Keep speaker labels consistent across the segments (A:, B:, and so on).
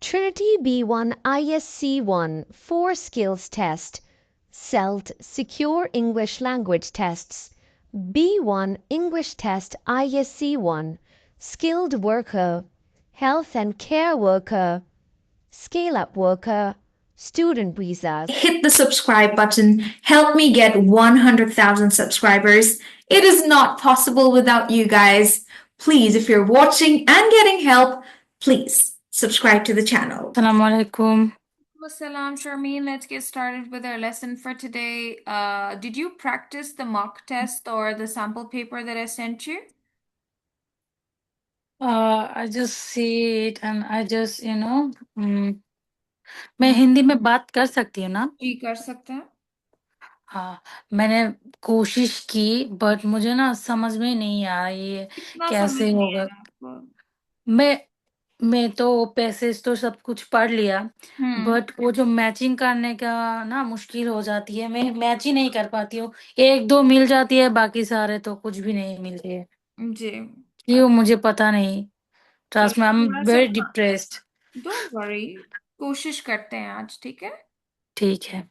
A: Trinity B1 ISC1 4 Skills Test. CELT Secure English Language Tests. B1 English Test ISC1 Skilled Worker, Health and Care Worker, Scale Up Worker, Student Visas.
B: Hit the subscribe button. Help me get 100,000 subscribers. It is not possible without you guys. Please, if you're watching and getting help, please subscribe to the channel.
C: Assalamu alaikum.
D: Assalam, Sharmeen. Let's get started with our lesson for today. Did you practice the mock test or the sample paper that I sent you?
C: I just see it and I just मैं हिंदी में बात कर सकती हूँ ना?
D: जी कर सकते हैं।
C: हाँ, मैंने कोशिश की बट मुझे ना समझ में नहीं आ रहा ये
D: कितना
C: कैसे
D: समझ नहीं
C: होगा।
D: आया आपको?
C: मैं तो पैसेज तो सब कुछ पढ़ लिया बट वो जो मैचिंग करने का ना मुश्किल हो जाती है। मैं मैच ही नहीं कर पाती हूँ। एक दो मिल जाती है, बाकी सारे तो कुछ भी नहीं मिलती है।
D: जी
C: क्यों मुझे पता नहीं।
D: चलो
C: ट्रस्ट में आई एम
D: थोड़ा सा
C: वेरी डिप्रेस्ड।
D: डोंट वरी, कोशिश करते हैं आज, ठीक है?
C: ठीक है,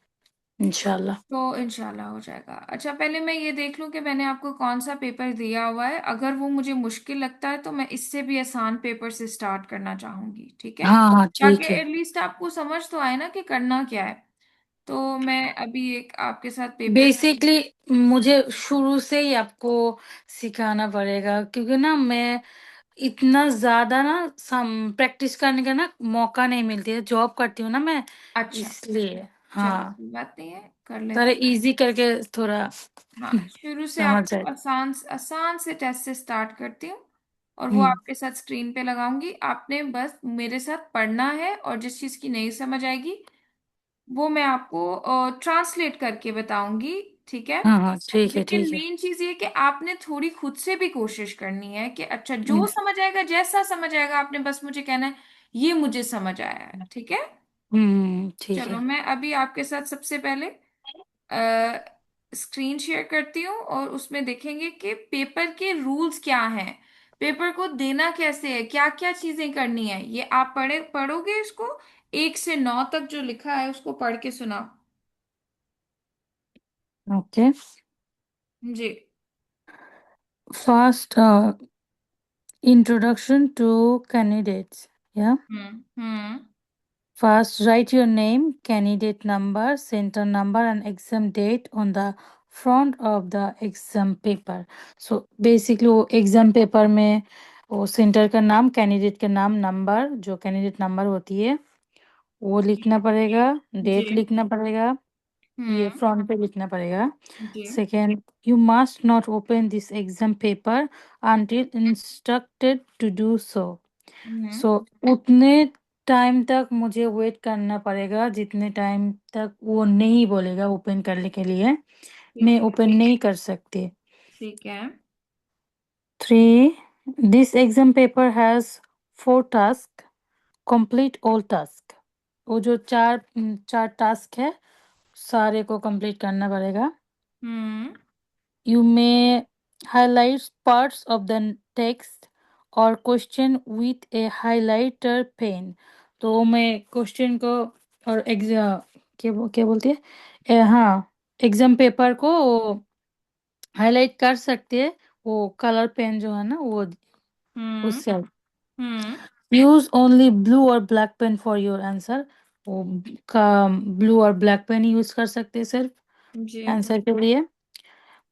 C: इंशाल्लाह।
D: तो इंशाल्लाह हो जाएगा। अच्छा, पहले मैं ये देख लूं कि मैंने आपको कौन सा पेपर दिया हुआ है। अगर वो मुझे मुश्किल लगता है तो मैं इससे भी आसान पेपर से स्टार्ट करना चाहूंगी, ठीक है?
C: हाँ हाँ
D: ताकि
C: ठीक है।
D: एटलीस्ट आपको समझ तो आए ना कि करना क्या है। तो मैं अभी एक आपके साथ पेपर।
C: बेसिकली मुझे शुरू से ही आपको सिखाना पड़ेगा क्योंकि ना मैं इतना ज्यादा ना प्रैक्टिस करने का ना मौका नहीं मिलती है। जॉब करती हूँ ना मैं,
D: अच्छा,
C: इसलिए।
D: चलो
C: हाँ,
D: कोई बात नहीं है, कर
C: थोड़ा
D: लेते हैं।
C: इजी करके थोड़ा
D: हाँ, शुरू से
C: समझ
D: आपको
C: जाए।
D: आसान आसान से टेस्ट से स्टार्ट करती हूँ और वो
C: हम्म
D: आपके साथ स्क्रीन पे लगाऊंगी। आपने बस मेरे साथ पढ़ना है और जिस चीज की नहीं समझ आएगी वो मैं आपको ट्रांसलेट करके बताऊंगी, ठीक है?
C: हाँ हाँ ठीक है
D: लेकिन
C: ठीक है।
D: मेन चीज ये कि आपने थोड़ी खुद से भी कोशिश करनी है कि अच्छा जो
C: हम्म
D: समझ आएगा जैसा समझ आएगा आपने बस मुझे कहना है ये मुझे समझ आया है, ठीक है?
C: ठीक
D: चलो
C: है।
D: मैं अभी आपके साथ सबसे पहले स्क्रीन शेयर करती हूँ और उसमें देखेंगे कि पेपर के रूल्स क्या हैं। पेपर को देना कैसे है, क्या क्या चीजें करनी है, ये आप पढ़ोगे इसको। 1 से 9 तक जो लिखा है उसको पढ़ के सुना।
C: ओके,
D: जी।
C: First introduction to candidates. Yeah.
D: हम्म।
C: First, write your name, candidate number, center number, and exam date on the front of the exam paper. So basically वो exam paper में वो center का नाम, candidate का नाम, नंबर जो candidate नंबर होती है वो लिखना पड़ेगा,
D: जी।
C: डेट लिखना पड़ेगा, ये
D: हम्म।
C: फ्रंट पे लिखना पड़ेगा।
D: जी।
C: Second, you must not open this exam paper until instructed to do so.
D: हम्म।
C: सो उतने टाइम तक मुझे वेट करना पड़ेगा जितने टाइम तक वो नहीं बोलेगा ओपन करने के लिए।
D: ठीक
C: मैं
D: है।
C: ओपन नहीं कर सकती।
D: ठीक है।
C: 3, this exam paper has 4 task, complete all task. वो जो चार चार टास्क है सारे को कंप्लीट करना पड़ेगा।
D: हम्म।
C: You may highlight parts of the text or question with a highlighter pen. तो मैं क्वेश्चन को और क्या बोलती है हाँ, एग्जाम पेपर को हाईलाइट कर सकते हैं वो कलर पेन जो है ना वो
D: हम्म।
C: उससे।
D: हम्म।
C: यूज ओनली ब्लू और black pen for your answer. वो का ब्लू और ब्लैक पेन यूज कर सकते हैं सिर्फ
D: जी।
C: आंसर के लिए।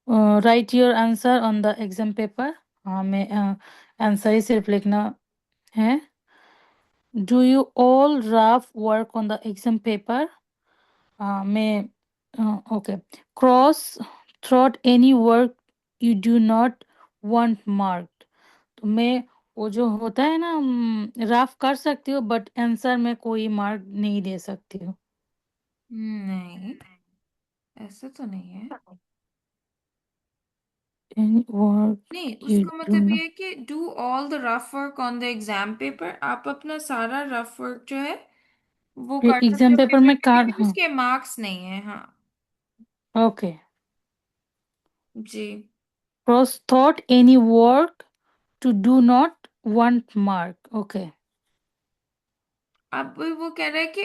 C: Write your answer on the exam paper. हाँ, मैं आंसर ही सिर्फ लिखना है। Do you all rough work on the exam paper. मैं okay. Cross through any work you do not want marked. तो मैं वो जो होता है ना रफ कर सकती हूँ बट आंसर में कोई मार्क नहीं दे सकती हूँ।
D: नहीं, ऐसा तो नहीं है।
C: एनी वर्क
D: नहीं,
C: यू
D: उसका
C: डू
D: मतलब ये
C: नॉट।
D: है कि do all the rough work on the exam paper. आप अपना सारा रफ वर्क जो है वो कर सकते
C: एग्जाम
D: हो
C: पेपर
D: पेपर
C: में
D: पे,
C: कर
D: लेकिन
C: हाँ।
D: उसके मार्क्स नहीं है। हाँ
C: okay.
D: Ji.
C: Cross thought any work to do not want mark. Okay.
D: अब वो कह रहा है कि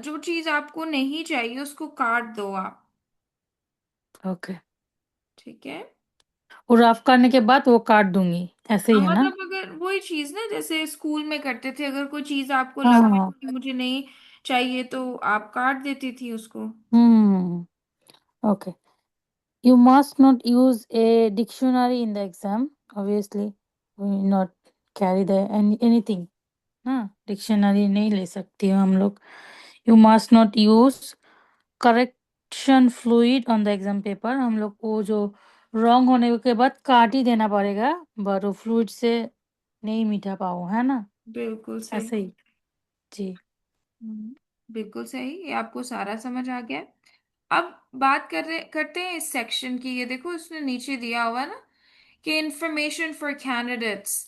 D: जो चीज आपको नहीं चाहिए उसको काट दो आप।
C: ओके,
D: ठीक है।
C: और रफ करने के बाद वो काट दूंगी, ऐसे ही
D: हाँ,
C: है ना?
D: मतलब अगर वही चीज ना जैसे स्कूल में करते थे, अगर कोई चीज आपको लगे
C: हाँ।
D: कि मुझे नहीं चाहिए तो आप काट देती थी उसको।
C: Okay. You must not use a dictionary in the exam. Obviously, we will not carry the anything. हाँ, डिक्शनरी नहीं ले सकती हो हम लोग. You must not use correction fluid on the exam paper. हम लोग को जो रॉन्ग होने के बाद काट ही देना पड़ेगा, बट वो फ्लूइड से नहीं मिटा पाओ, है ना?
D: बिल्कुल सही।
C: ऐसे ही. जी.
D: बिल्कुल सही, ये आपको सारा समझ आ गया है। अब बात करते हैं इस सेक्शन की। ये देखो उसने नीचे दिया हुआ है ना कि इंफॉर्मेशन फॉर कैंडिडेट्स।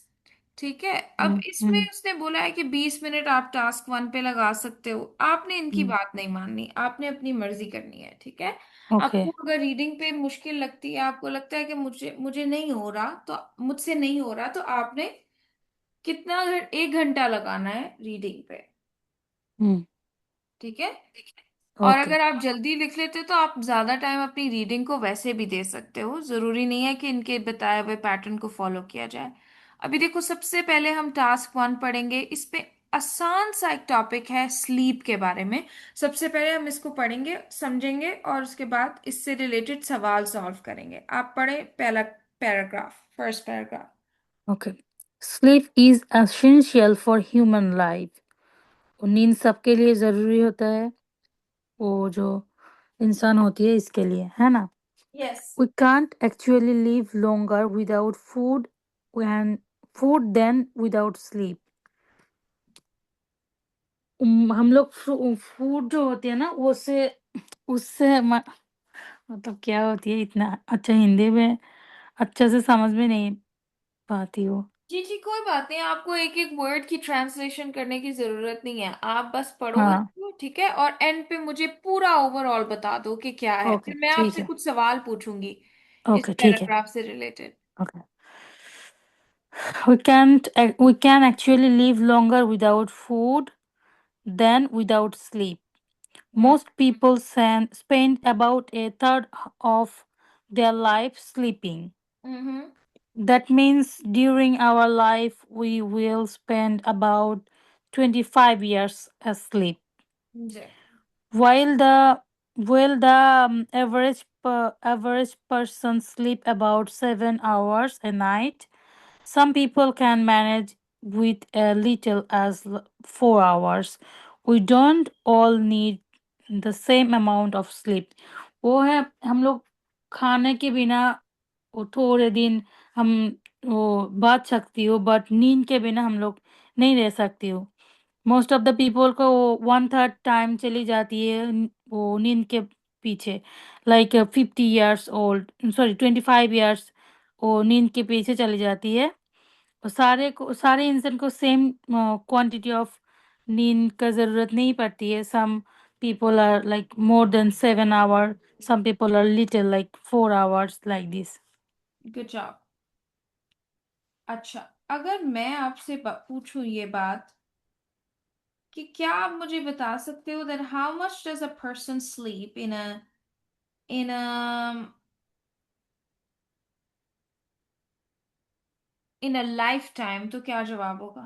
D: ठीक है। अब इसमें
C: हम्म.
D: उसने बोला है कि 20 मिनट आप टास्क 1 पे लगा सकते हो। आपने इनकी
C: हम्म.
D: बात नहीं माननी, आपने अपनी मर्जी करनी है। ठीक है।
C: ओके.
D: आपको अगर रीडिंग पे मुश्किल लगती है, आपको लगता है कि मुझे मुझे नहीं हो रहा, तो मुझसे नहीं हो रहा, तो आपने कितना 1 घंटा लगाना है रीडिंग पे।
C: हम्म.
D: ठीक है। और
C: ओके.
D: अगर आप जल्दी लिख लेते हो तो आप ज्यादा टाइम अपनी रीडिंग को वैसे भी दे सकते हो, जरूरी नहीं है कि इनके बताए हुए पैटर्न को फॉलो किया जाए। अभी देखो, सबसे पहले हम टास्क 1 पढ़ेंगे। इस पे आसान सा एक टॉपिक है स्लीप के बारे में। सबसे पहले हम इसको पढ़ेंगे, समझेंगे, और उसके बाद इससे रिलेटेड सवाल सॉल्व करेंगे। आप पढ़े पहला paragraph, first paragraph.
C: Okay. Sleep is essential for human life. नींद सबके लिए जरूरी होता है, वो जो इंसान होती है इसके लिए, है ना?
D: Yes.
C: We can't actually live longer without food and food than without sleep. हम लोग फूड जो होती है ना, वो से उससे मतलब क्या होती है, इतना अच्छा हिंदी में अच्छे से समझ में नहीं पाती हो.
D: जी जी, कोई बात नहीं, आपको एक एक वर्ड की ट्रांसलेशन करने की जरूरत नहीं है। आप बस पढ़ो
C: हाँ.
D: इसको, ठीक है, और एंड पे मुझे पूरा ओवरऑल बता दो कि क्या है,
C: ओके,
D: फिर मैं
C: ठीक
D: आपसे
C: है.
D: कुछ सवाल पूछूंगी इस
C: ओके, ठीक है.
D: पैराग्राफ से related.
C: Okay. We can actually live longer without food than without sleep.
D: Hmm.
C: Most people spend about a third of their life sleeping.
D: Hmm.
C: That means during our life, we will spend about 25 years asleep.
D: जी।
C: While the average person sleep about 7 hours a night, some people can manage with a little as 4 hours. We don't all need the same amount of sleep. वो है, हम लोग खाने के बिना वो थोड़े दिन हम वो बात सकती हो, बट नींद के बिना हम लोग नहीं रह सकती हो. मोस्ट ऑफ द पीपल को वो 1/3 टाइम चली जाती है वो नींद के पीछे. Like 50 years old, sorry 25 years, वो नींद के पीछे चली जाती है. और सारे इंसान को सेम क्वांटिटी ऑफ नींद का जरूरत नहीं पड़ती है. Some people are like more than 7 hour, some people are little like 4 hours like this.
D: Good job. अच्छा, अगर मैं आपसे पूछूं ये बात कि क्या आप मुझे बता सकते हो that how much does a person sleep in a in a life time, तो क्या जवाब होगा?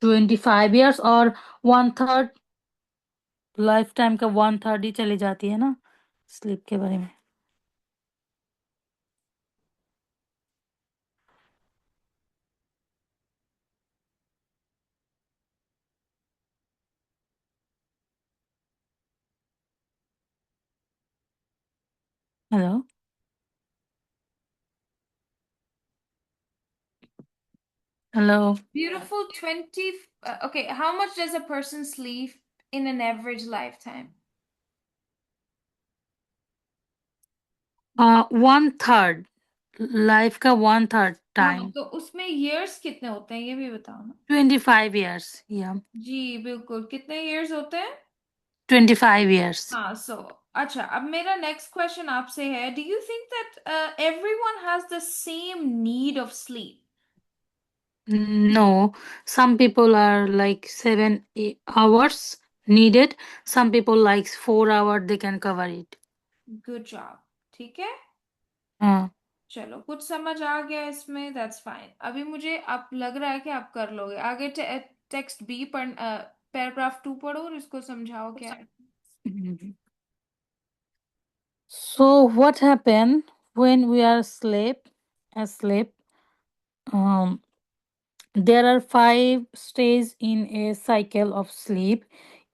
C: 25 years और 1/3, लाइफ टाइम का 1/3 ही चली जाती है ना स्लीप के बारे में. Hello. Hello.
D: Beautiful 20. Okay, how much does a person sleep in an average lifetime?
C: 1/3, life का 1/3
D: हाँ,
C: टाइम.
D: तो उसमें years कितने होते हैं ये भी बताओ ना।
C: 25 years, या
D: जी बिल्कुल, कितने years होते हैं?
C: 25 years.
D: हाँ, सो अच्छा, अब मेरा नेक्स्ट क्वेश्चन आपसे है, do you think that everyone has the same need of sleep?
C: No, some people are like 7 hours needed. Some people likes 4 hours, they can cover it.
D: Good job. ठीक है,
C: हाँ.
D: चलो कुछ समझ आ गया इसमें, दैट्स फाइन। अभी मुझे अब लग रहा है कि आप कर लोगे। आगे टेक्स्ट बी पढ़, पैराग्राफ 2 पढ़ो और इसको समझाओ क्या है।
C: Mhm. So what happened when we are asleep? Um, there are 5 stages in a cycle of sleep.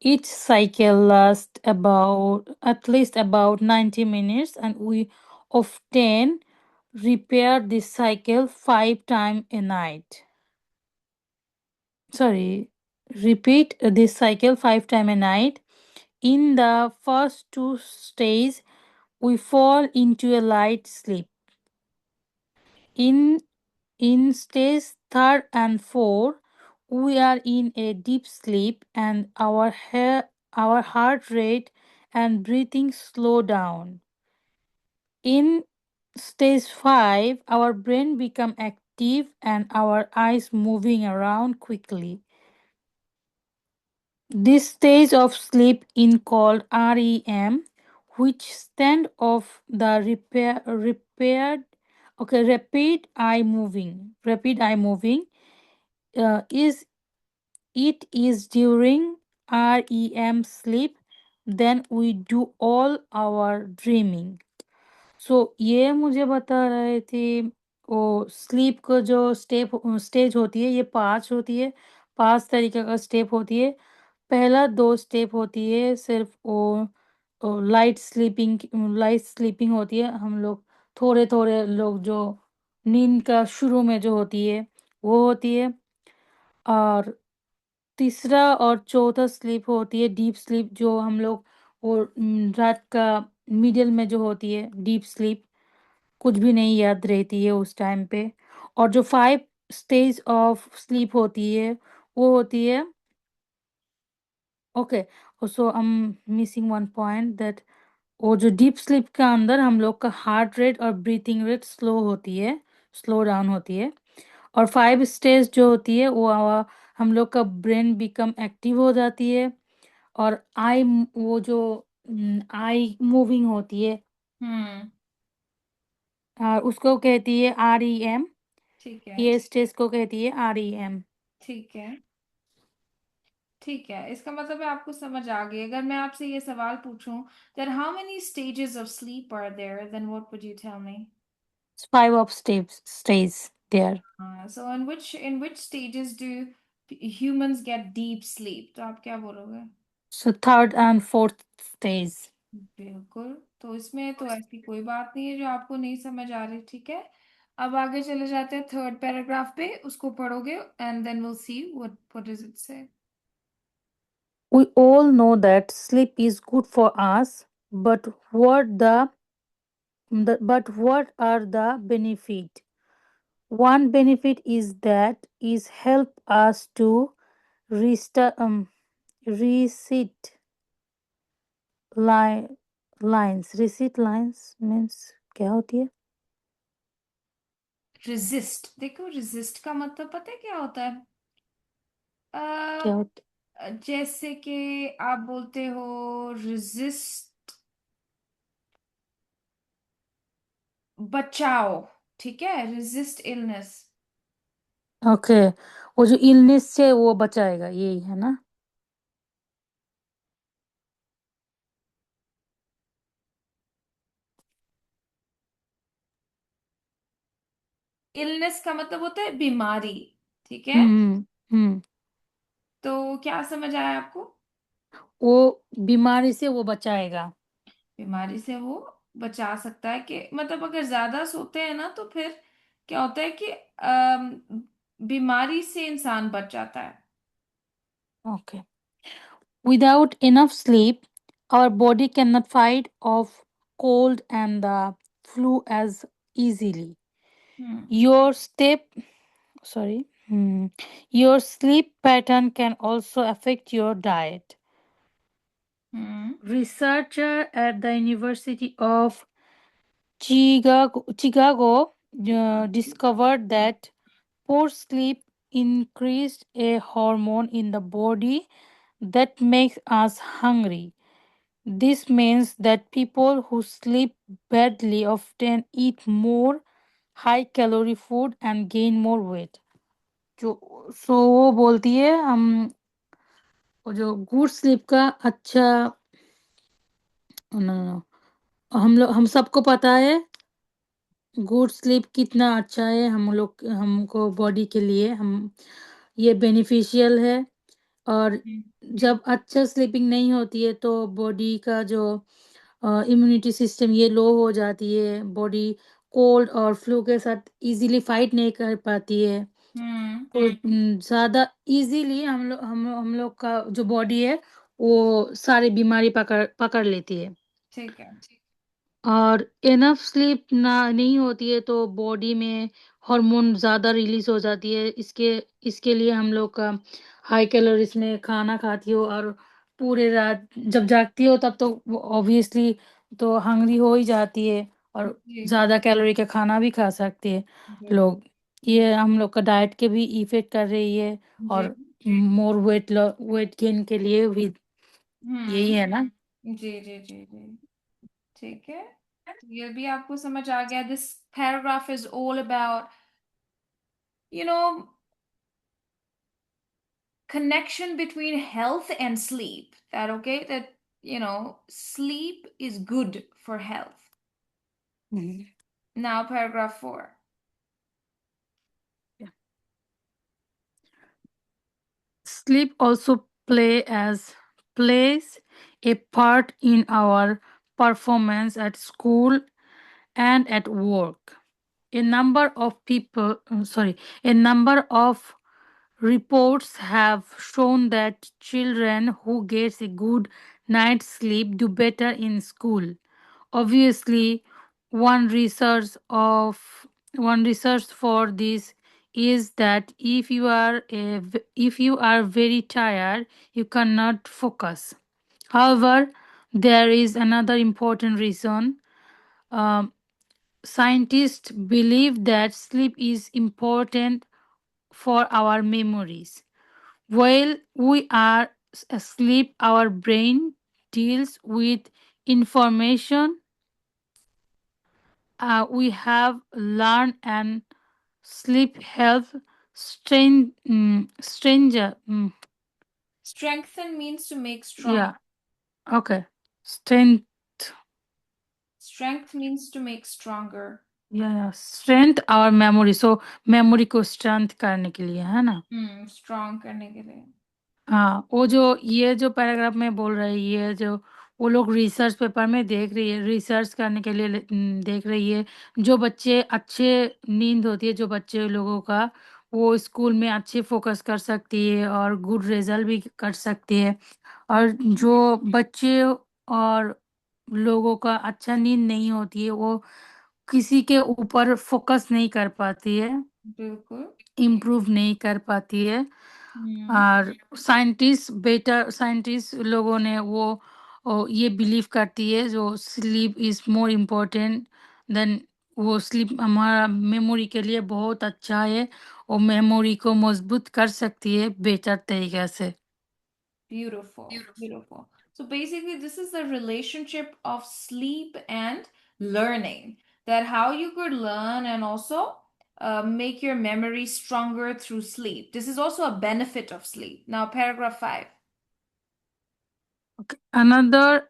C: Each cycle lasts about at least about 90 minutes, and we often repair this cycle 5 times a night. Sorry, repeat this cycle 5 times a night. In the first 2 stages, we fall into a light sleep. In stage third and fourth, we are in a deep sleep and our heart rate and breathing slow down. In stage 5, our brain become active and our eyes moving around quickly. This stage of sleep is called REM, which stand of the rapid eye moving. Rapid eye moving is it is during REM sleep, then we do all our dreaming. सो ये मुझे बता रहे थे वो sleep का जो stage होती है, ये 5 होती है, 5 तरीके का स्टेप होती है। पहला 2 स्टेप होती है सिर्फ वो लाइट स्लीपिंग होती है। हम लोग थोड़े-थोड़े लोग जो नींद का शुरू में जो होती है, वो होती है। और तीसरा और चौथा स्लीप होती है डीप स्लीप, जो हम लोग वो रात का मिडल में जो होती है डीप स्लीप, कुछ भी नहीं याद रहती है उस टाइम पे। और जो 5 स्टेज ऑफ स्लीप होती है, वो होती है okay, so I am missing one point that वो जो डीप स्लीप के अंदर हम लोग का हार्ट रेट और ब्रीथिंग रेट स्लो डाउन होती है। और 5 स्टेज जो होती है वो हम लोग का ब्रेन बिकम एक्टिव हो जाती है। और वो जो आई मूविंग होती है,
D: हम्म।
C: उसको कहती है REM।
D: ठीक है।
C: ये स्टेज को कहती है REM।
D: ठीक है। ठीक है, इसका मतलब है आपको समझ आ गई। अगर मैं आपसे ये सवाल पूछूं, that how many stages of sleep are there, then what would you tell me?
C: 5 of steps stays there.
D: So in which stages do humans get deep sleep? तो आप क्या बोलोगे?
C: So third and fourth stays.
D: बिल्कुल। तो इसमें तो ऐसी कोई बात नहीं है जो आपको नहीं समझ आ रही। ठीक है, अब आगे चले जाते हैं थर्ड पैराग्राफ पे, उसको पढ़ोगे and then we'll see what does it say.
C: We all know that sleep is good for us, but what are the benefit? One benefit is that is help us to restart reset line lines. Reset lines means क्या होती है?
D: Resist, देखो resist का मतलब पता है क्या होता है?
C: क्या
D: अ,
C: होती
D: जैसे कि आप बोलते हो रेजिस्ट, बचाओ। ठीक है, रेजिस्ट इलनेस।
C: ओके, वो जो इलनेस से वो बचाएगा, यही है ना?
D: इलनेस का मतलब होता है बीमारी। ठीक है,
C: हम्म हम्म।
D: तो क्या समझ आया आपको?
C: वो बीमारी से वो बचाएगा।
D: बीमारी से वो बचा सकता है, कि मतलब अगर ज्यादा सोते हैं ना तो फिर क्या होता है कि बीमारी से इंसान बच जाता है।
C: Okay, without enough sleep, our body cannot fight off cold and the flu as easily.
D: Hmm.
C: Your step, sorry, your sleep pattern can also affect your diet.
D: Hmm.
C: Researcher at the University of Chicago discovered that poor sleep increased a hormone in the body that makes us hungry. This means that people who sleep badly often eat more high calorie food and gain more weight. जो वो बोलती है हम वो जो good sleep का अच्छा हम सबको पता है गुड स्लीप कितना अच्छा है हम लोग हमको बॉडी के लिए हम ये बेनिफिशियल है और जब अच्छा स्लीपिंग नहीं होती है तो बॉडी का जो इम्यूनिटी सिस्टम ये लो हो जाती है बॉडी कोल्ड और फ्लू के साथ इजीली फाइट नहीं कर पाती है तो ज्यादा इजीली हम लोग का जो बॉडी है वो सारी बीमारी पकड़ पकड़ लेती है
D: ठीक है।
C: और इनफ स्लीप ना नहीं होती है तो बॉडी में हार्मोन ज़्यादा रिलीज हो जाती है इसके इसके लिए हम लोग का हाई कैलोरीज में खाना खाती हो और पूरे रात जब जागती हो तब तो ऑब्वियसली तो हंग्री हो ही जाती है और
D: जी
C: ज़्यादा कैलोरी का खाना भी खा सकते हैं
D: बिल्कुल।
C: लोग ये हम लोग का डाइट के भी इफेक्ट कर रही है
D: जी।
C: और मोर वेट गेन के लिए भी यही है ना
D: जी जी जी जी। ठीक है, तो ये भी आपको समझ आ गया। This paragraph is all about you know connection between health and sleep. That okay? That sleep is good for health.
C: Mhm.
D: Now paragraph 4.
C: Sleep also plays a part in our performance at school and at work. A number of a number of reports have shown that children who get a good night's sleep do better in school. Obviously, one research of one research for this is that if you are very tired, you cannot focus. However, there is another important reason. Um, Scientists believe that sleep is important for our memories. While we are asleep, our brain deals with information we have learned and sleep help stranger
D: Strengthen means to make strong.
C: yeah okay strength
D: Strength means to make stronger.
C: yeah strength our memory so memory को strength करने के लिए है ना
D: Strong करने के लिए।
C: हाँ वो जो ये जो पैराग्राफ में बोल रहे हैं ये जो वो लोग रिसर्च पेपर में देख रही है रिसर्च करने के लिए देख रही है जो बच्चे अच्छे नींद होती है जो बच्चे लोगों का वो स्कूल में अच्छे फोकस कर सकती है और गुड रिजल्ट भी कर सकती है और जो बच्चे और लोगों का अच्छा नींद नहीं होती है वो किसी के ऊपर फोकस नहीं कर पाती है
D: बिल्कुल।
C: इम्प्रूव नहीं कर पाती है और साइंटिस्ट लोगों ने ये बिलीव करती है जो sleep is more important then वो स्लीप हमारा मेमोरी के लिए बहुत अच्छा है और मेमोरी को मजबूत कर सकती है बेहतर तरीके से
D: Beautiful, beautiful. So basically, this is the relationship of sleep and learning. That how you could learn and also make your memory stronger through sleep. This is also a benefit of sleep. Now, paragraph 5.
C: Okay. Another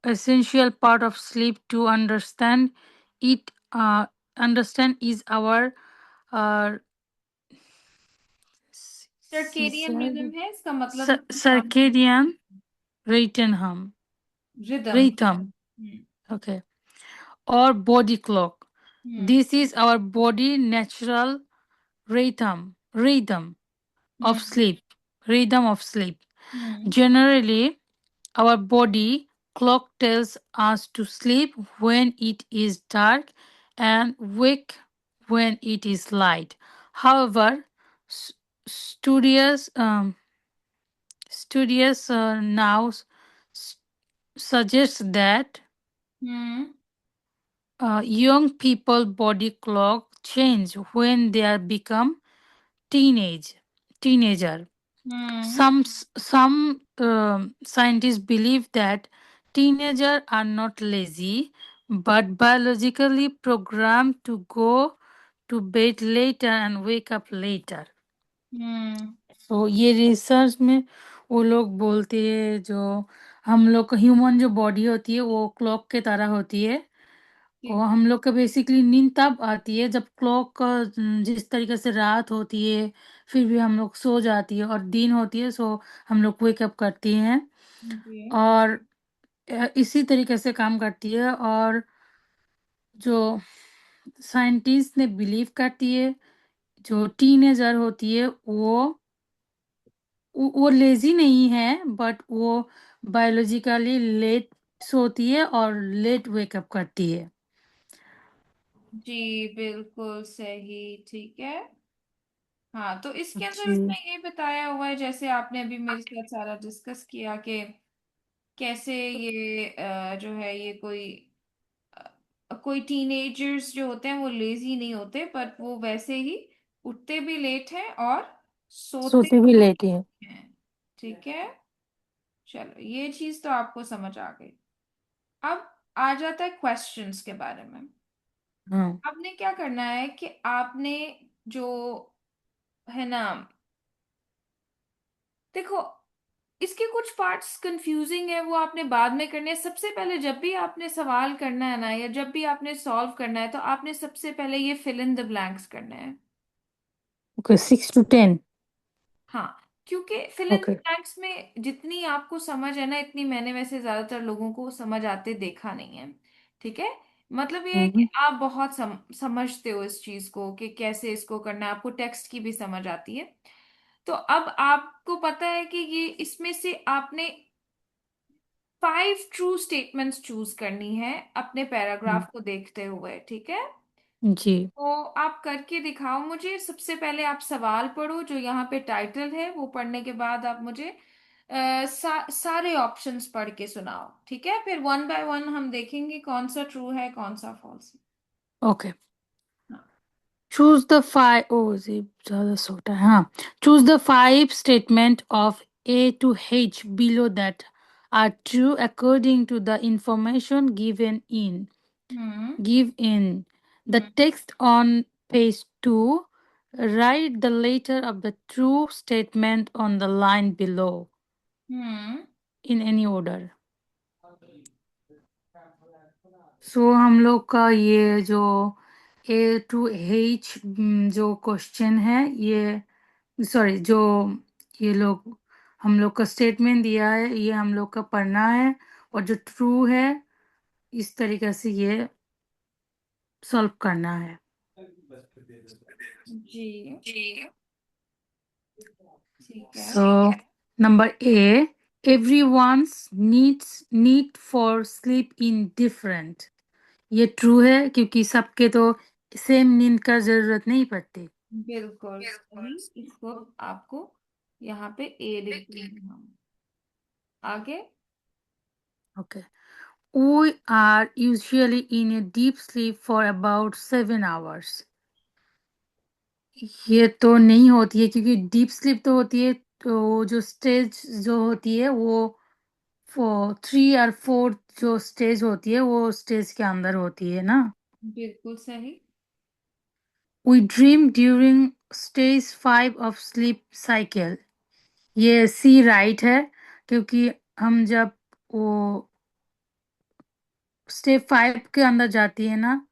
C: essential part of sleep to it understand is our uh,
D: Circadian rhythm है, इसका मतलब है
C: circadian rhythm
D: rhythm.
C: rhythm
D: Hmm.
C: okay or body clock.
D: Hmm.
C: This is our body natural rhythm
D: Hmm.
C: of sleep. Rhythm of sleep.
D: Hmm.
C: Generally, our body clock tells us to sleep when it is dark and wake when it is light. However, s- studious studious now suggest that
D: Hmm.
C: young people body clock change when they are become teenager.
D: Hmm
C: Some scientists believe that teenagers are not lazy but biologically programmed to go to bed later and wake up later.
D: हम्म
C: तो ये research में वो लोग बोलते हैं जो हम लोग का ह्यूमन जो बॉडी होती है वो क्लॉक के तरह होती है।
D: ठीक
C: और हम लोग का बेसिकली नींद तब आती है जब क्लॉक का जिस तरीके से रात होती है फिर भी हम लोग सो जाती है और दिन होती है सो हम लोग वेकअप करती हैं
D: जी
C: और इसी तरीके से काम करती है। और जो साइंटिस्ट ने बिलीव करती है जो टीनेजर होती है वो लेजी नहीं है बट वो बायोलॉजिकली लेट सोती है और लेट वेकअप करती है।
D: जी बिल्कुल सही। ठीक है। हाँ, तो इसके अंदर
C: जी
D: उसने ये बताया हुआ है, जैसे आपने अभी मेरे साथ सारा डिस्कस किया कि कैसे ये जो है ये कोई टीनेजर्स जो होते हैं वो लेजी नहीं होते, पर वो वैसे ही उठते भी लेट हैं और सोते
C: सोते भी
D: भी
C: लेट है।
D: लेट हैं। ठीक है। चलो, ये चीज तो आपको समझ आ गई। अब आ जाता है क्वेश्चंस के बारे में।
C: हाँ
D: आपने क्या करना है कि आपने जो है ना, देखो, इसके कुछ पार्ट्स कंफ्यूजिंग है, वो आपने बाद में करने हैं। सबसे पहले जब भी आपने सवाल करना है ना, या जब भी आपने सॉल्व करना है, तो आपने सबसे पहले ये फिल इन द ब्लैंक्स करना है।
C: Okay 6 to 10।
D: हाँ, क्योंकि fill in the
C: okay
D: blanks में जितनी आपको समझ है ना, इतनी मैंने वैसे ज्यादातर लोगों को समझ आते देखा नहीं है। ठीक है। मतलब ये है कि
C: हम्म
D: आप बहुत समझते हो इस चीज को कि कैसे इसको करना है, आपको टेक्स्ट की भी समझ आती है। तो अब आपको पता है कि ये इसमें से आपने 5 ट्रू स्टेटमेंट्स चूज करनी है अपने पैराग्राफ को देखते हुए। ठीक है।
C: जी
D: तो आप करके दिखाओ मुझे। सबसे पहले आप सवाल पढ़ो, जो यहाँ पे टाइटल है वो पढ़ने के बाद आप मुझे सारे ऑप्शंस पढ़ के सुनाओ। ठीक है। फिर वन बाय वन हम देखेंगे कौन सा ट्रू है कौन सा फॉल्स
C: ओके।
D: है। हाँ।
C: चूज द फाइव ओ जी ज्यादा छोटा है। हाँ choose the 5 statement of A to H below that are true according to the information
D: hmm
C: give in the
D: hmm
C: text on page 2. Write the letter of the true statement on the line below
D: hmm
C: in any order. सो हम लोग का ये जो A to H जो question है ये sorry जो ये लोग हम लोग का स्टेटमेंट दिया है ये हम लोग का पढ़ना है और जो ट्रू है इस तरीके से ये सॉल्व करना है।
D: जी ठीक है।
C: So number A everyone's need for sleep in different. ये ट्रू है क्योंकि सबके तो सेम नींद का जरूरत नहीं पड़ती।
D: बिल्कुल सही। इसको आपको यहाँ पे ए लिख देंगे हम। आगे।
C: Okay we are usually in a deep sleep for about 7 hours. ये तो नहीं होती है क्योंकि डीप स्लीप तो होती है तो जो स्टेज जो होती है वो 3 और 4 जो स्टेज होती है वो स्टेज के अंदर होती है ना।
D: बिल्कुल सही।
C: We dream during stage 5 of sleep cycle. ये सी राइट है क्योंकि हम जब वो स्टेप 5 के अंदर जाती है ना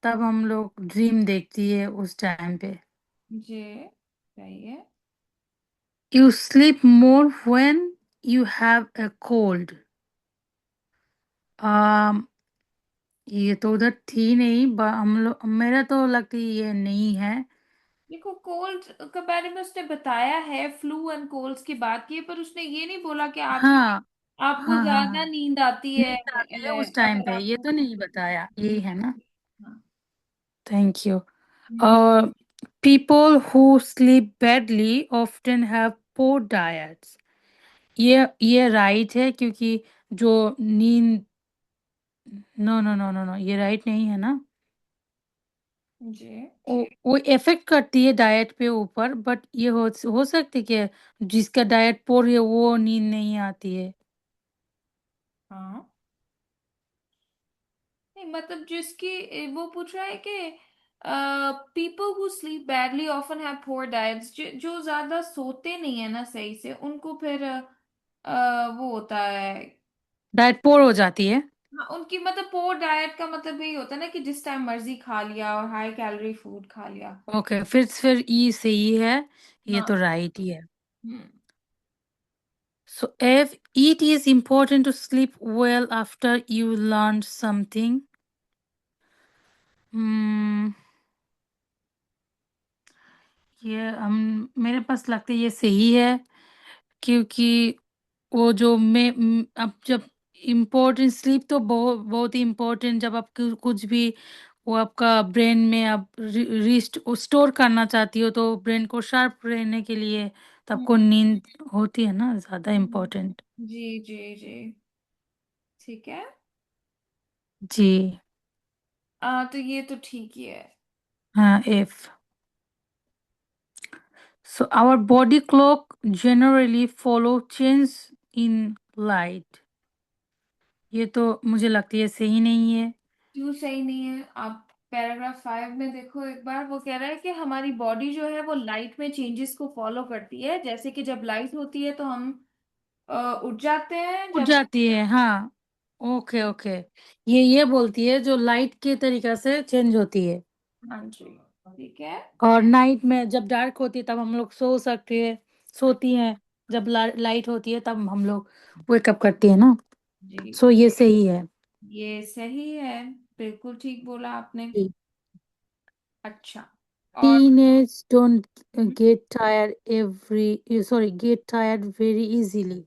C: तब हम लोग ड्रीम देखती है उस टाइम पे।
D: जी सही है।
C: You sleep more when you have a cold. um, ये तो उधर थी नहीं हम लोग मेरा तो लगता है ये नहीं है।
D: देखो, कोल्ड के बारे में उसने बताया है, फ्लू एंड कोल्ड्स की बात की है, पर उसने ये नहीं बोला कि आपको
C: हाँ
D: आपको
C: हाँ हाँ
D: ज्यादा
C: हाँ
D: नींद आती है
C: नींद आती है उस टाइम
D: अगर
C: पे ये
D: आपको।
C: तो नहीं बताया यही है ना।
D: हाँ।
C: Thank you.
D: Hmm
C: people who sleep badly often have poor diets. ये राइट है क्योंकि जो नींद no no no no no ये राइट नहीं है ना।
D: जी।
C: वो इफेक्ट करती है डाइट पे ऊपर, बट ये हो सकती है कि जिसका डाइट पोर है वो नींद नहीं आती है।
D: हाँ, नहीं मतलब जिसकी वो पूछ रहा है कि people who sleep badly often have poor diets, जो ज्यादा सोते नहीं है ना सही से, उनको फिर वो होता है।
C: डाइट पोर हो जाती है।
D: हाँ, उनकी मतलब पोर डाइट का मतलब यही होता है ना कि जिस टाइम मर्जी खा लिया और हाई कैलोरी फूड खा लिया।
C: ओके, फिर ई सही है, ये
D: हाँ।
C: तो राइट ही है।
D: हम्म।
C: So if it is important to sleep well after you learn something, hmm, ये हम मेरे पास लगता है ये सही है, क्योंकि वो जो अब जब इम्पोर्टेंट स्लीप तो बहुत बहुत ही इम्पोर्टेंट, जब आप कुछ भी वो आपका ब्रेन में आप रिस्ट स्टोर करना चाहती हो, तो ब्रेन को शार्प रहने के लिए तो आपको
D: हम्म।
C: नींद होती है ना ज्यादा इम्पोर्टेंट।
D: जी जी जी। ठीक है।
C: जी
D: तो ये तो ठीक ही है।
C: हाँ, if so our body clock generally follow change in light, ये तो मुझे लगती है सही नहीं है।
D: क्यों सही नहीं है? आप पैराग्राफ 5 में देखो एक बार, वो कह रहा है कि हमारी बॉडी जो है वो लाइट में चेंजेस को फॉलो करती है, जैसे कि जब लाइट होती है तो हम उठ जाते हैं
C: उठ
D: जब।
C: जाती है, हाँ। ओके ओके, ये बोलती है जो लाइट के तरीका से चेंज होती है।
D: हाँ जी। ठीक है।
C: और नाइट में जब डार्क होती है तब हम लोग सो सकते हैं, सोती हैं। जब लाइट होती है तब हम लोग वेकअप करती है ना।
D: जी,
C: सो ये सही है।
D: ये सही है, बिल्कुल ठीक बोला आपने। अच्छा। और
C: Teenage don't get tired get tired very easily.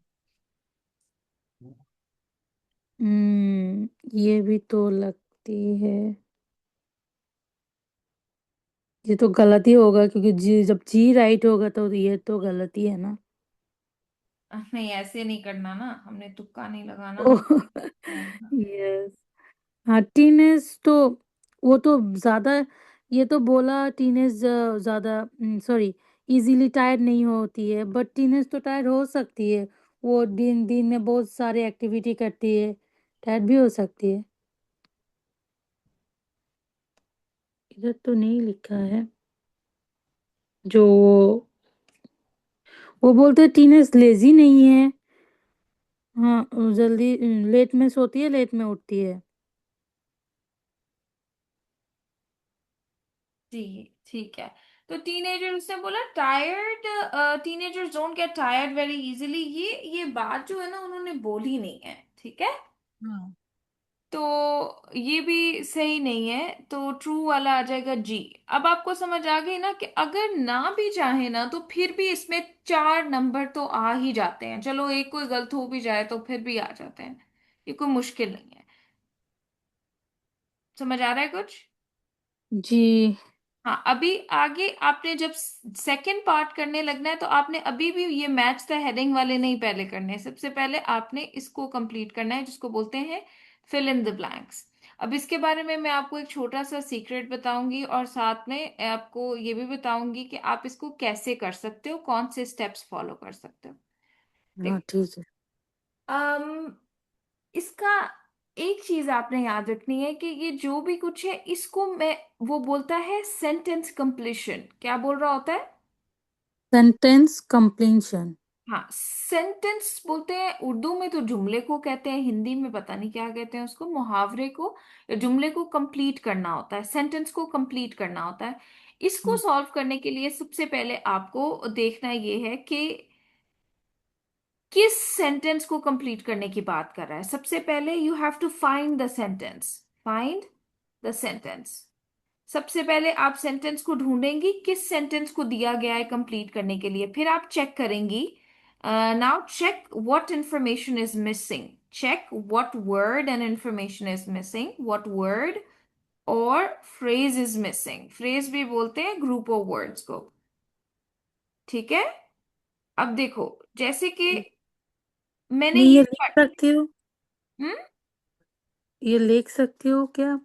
C: ये भी तो लगती है, ये तो गलत ही होगा, क्योंकि जब जी राइट होगा तो ये तो गलत ही है ना।
D: नहीं, ऐसे नहीं करना ना, हमने तुक्का नहीं लगाना
C: ओह
D: हम।
C: यस। हाँ, टीनेज तो वो तो ज्यादा, ये तो बोला टीनेज ज्यादा, सॉरी, इजीली टायर्ड नहीं होती है, बट टीनेज तो टायर्ड हो सकती है। वो दिन दिन में बहुत सारे एक्टिविटी करती है, टायर्ड भी हो सकती है। इधर तो नहीं लिखा है। जो वो बोलते हैं टीनेज लेजी नहीं है। हाँ, जल्दी लेट में सोती है, लेट में उठती है।
D: जी ठीक है। तो टीनेजर, उसने बोला tired, teenagers don't get tired very easily, ये बात जो है ना उन्होंने बोली नहीं है, ठीक है।
C: हाँ
D: तो ये भी सही नहीं है, तो ट्रू वाला आ जाएगा जी। अब आपको समझ आ गई ना कि अगर ना भी चाहे ना तो फिर भी इसमें 4 नंबर तो आ ही जाते हैं, चलो एक कोई गलत हो भी जाए तो फिर भी आ जाते हैं, ये कोई मुश्किल नहीं है। समझ आ रहा है कुछ?
C: जी।
D: हाँ, अभी आगे आपने जब सेकंड पार्ट करने लगना है तो आपने अभी भी ये मैच द हेडिंग वाले नहीं पहले करने हैं। सबसे पहले आपने इसको कंप्लीट करना है जिसको बोलते हैं फिल इन द ब्लैंक्स। अब इसके बारे में मैं आपको एक छोटा सा सीक्रेट बताऊंगी और साथ में आपको ये भी बताऊंगी कि आप इसको कैसे कर सकते हो, कौन से स्टेप्स फॉलो कर सकते हो।
C: हाँ
D: देखो,
C: ठीक है।
D: इसका एक चीज आपने याद रखनी है कि ये जो भी कुछ है इसको मैं, वो बोलता है सेंटेंस कंप्लीशन, क्या बोल रहा होता है?
C: Sentence completion.
D: हाँ, सेंटेंस बोलते हैं उर्दू में, तो जुमले को कहते हैं, हिंदी में पता नहीं क्या कहते हैं उसको, मुहावरे को, या जुमले को कंप्लीट करना होता है, सेंटेंस को कंप्लीट करना होता है। इसको सॉल्व करने के लिए सबसे पहले आपको देखना ये है कि किस सेंटेंस को कंप्लीट करने की बात कर रहा है। सबसे पहले you have to find the sentence, find the sentence. सबसे पहले आप सेंटेंस को ढूंढेंगी, किस सेंटेंस को दिया गया है कंप्लीट करने के लिए, फिर आप चेक करेंगी। Now check what information is missing, check what word and information is missing, what word और फ्रेज इज मिसिंग। फ्रेज भी बोलते हैं ग्रुप ऑफ वर्ड्स को, ठीक है। अब देखो, जैसे कि मैंने
C: नहीं,
D: ये
C: ये लिख सकती हो,
D: हम्म।
C: ये लिख सकती हो क्या?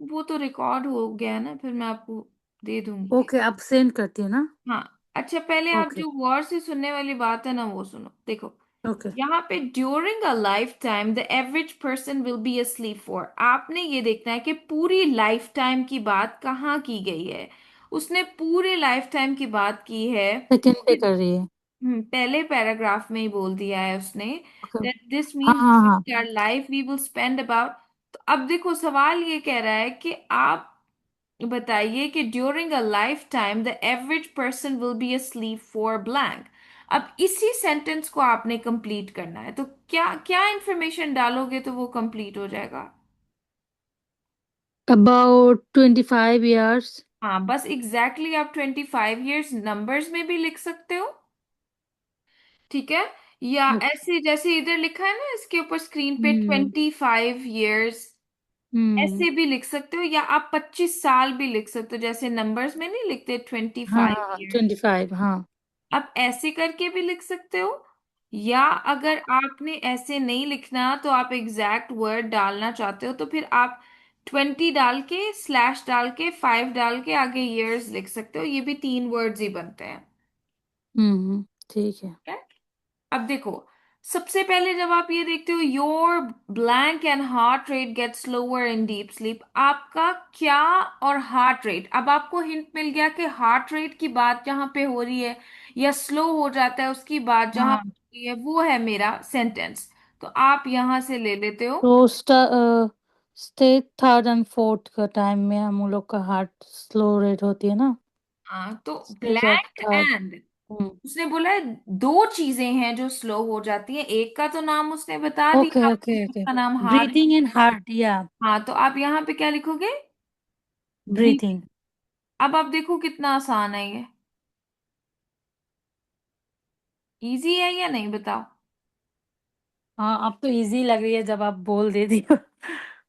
D: वो तो रिकॉर्ड हो गया ना, फिर मैं आपको दे दूंगी।
C: ओके, आप सेंड करती है ना?
D: हाँ। अच्छा, पहले आप
C: ओके
D: जो गौर से सुनने वाली बात है ना वो सुनो, देखो।
C: ओके।
D: यहाँ पे during a life time the average person will be asleep for, आपने ये देखना है कि पूरी लाइफ टाइम की बात कहाँ की गई है। उसने पूरे लाइफ टाइम की बात की है।
C: सेकंड पे कर रही है।
D: पहले पैराग्राफ में ही बोल दिया है उसने
C: ओके।
D: that this
C: हाँ
D: means
C: हाँ हाँ।
D: during our life we will spend about। तो अब देखो सवाल ये कह रहा है कि आप बताइए कि during a life time the average person will be asleep for blank. अब इसी सेंटेंस को आपने कंप्लीट करना है, तो क्या क्या इंफॉर्मेशन डालोगे तो वो कंप्लीट हो जाएगा।
C: About 25 years।
D: हाँ, बस एग्जैक्टली exactly आप 25 years नंबर्स में भी लिख सकते हो, ठीक है। या
C: ओके।
D: ऐसे जैसे इधर लिखा है ना इसके ऊपर स्क्रीन पे
C: हम्म
D: 25 years,
C: हम्म।
D: ऐसे भी लिख सकते हो, या आप 25 साल भी लिख सकते हो, जैसे नंबर्स में नहीं लिखते ट्वेंटी
C: हाँ
D: फाइव
C: हाँ,
D: ईयर्स
C: 25, हाँ।
D: आप ऐसे करके भी लिख सकते हो। या अगर आपने ऐसे नहीं लिखना, तो आप एग्जैक्ट वर्ड डालना चाहते हो, तो फिर आप 20 डाल के स्लैश डाल के 5 डाल के आगे ईयर्स लिख सकते हो, ये भी 3 वर्ड्स ही बनते हैं।
C: ठीक है।
D: ठीक है? अब देखो, सबसे पहले जब आप ये देखते हो your blank and heart rate get slower in deep sleep, आपका क्या और हार्ट रेट, अब आपको हिंट मिल गया कि हार्ट रेट की बात जहां पे हो रही है या स्लो हो जाता है उसकी बात जहां
C: हाँ,
D: पे हो रही है, वो है मेरा सेंटेंस। तो आप यहां से ले लेते हो।
C: तो स्टेट थर्ड एंड फोर्थ का टाइम में हम लोग का हार्ट स्लो रेट होती है ना।
D: हाँ, तो
C: state of
D: blank
C: third.
D: And, उसने बोला है दो चीजें हैं जो स्लो हो जाती हैं, एक का तो नाम उसने बता
C: ओके
D: दिया आपको,
C: ओके ओके।
D: उसका नाम हार्ट।
C: ब्रीथिंग एंड हार्ट, या
D: हाँ, तो आप यहाँ पे क्या लिखोगे, ब्रीथ।
C: ब्रीथिंग।
D: अब आप देखो कितना आसान है ये, इजी है या नहीं बताओ।
C: हाँ, अब तो इजी लग रही है जब आप बोल दे दी हो।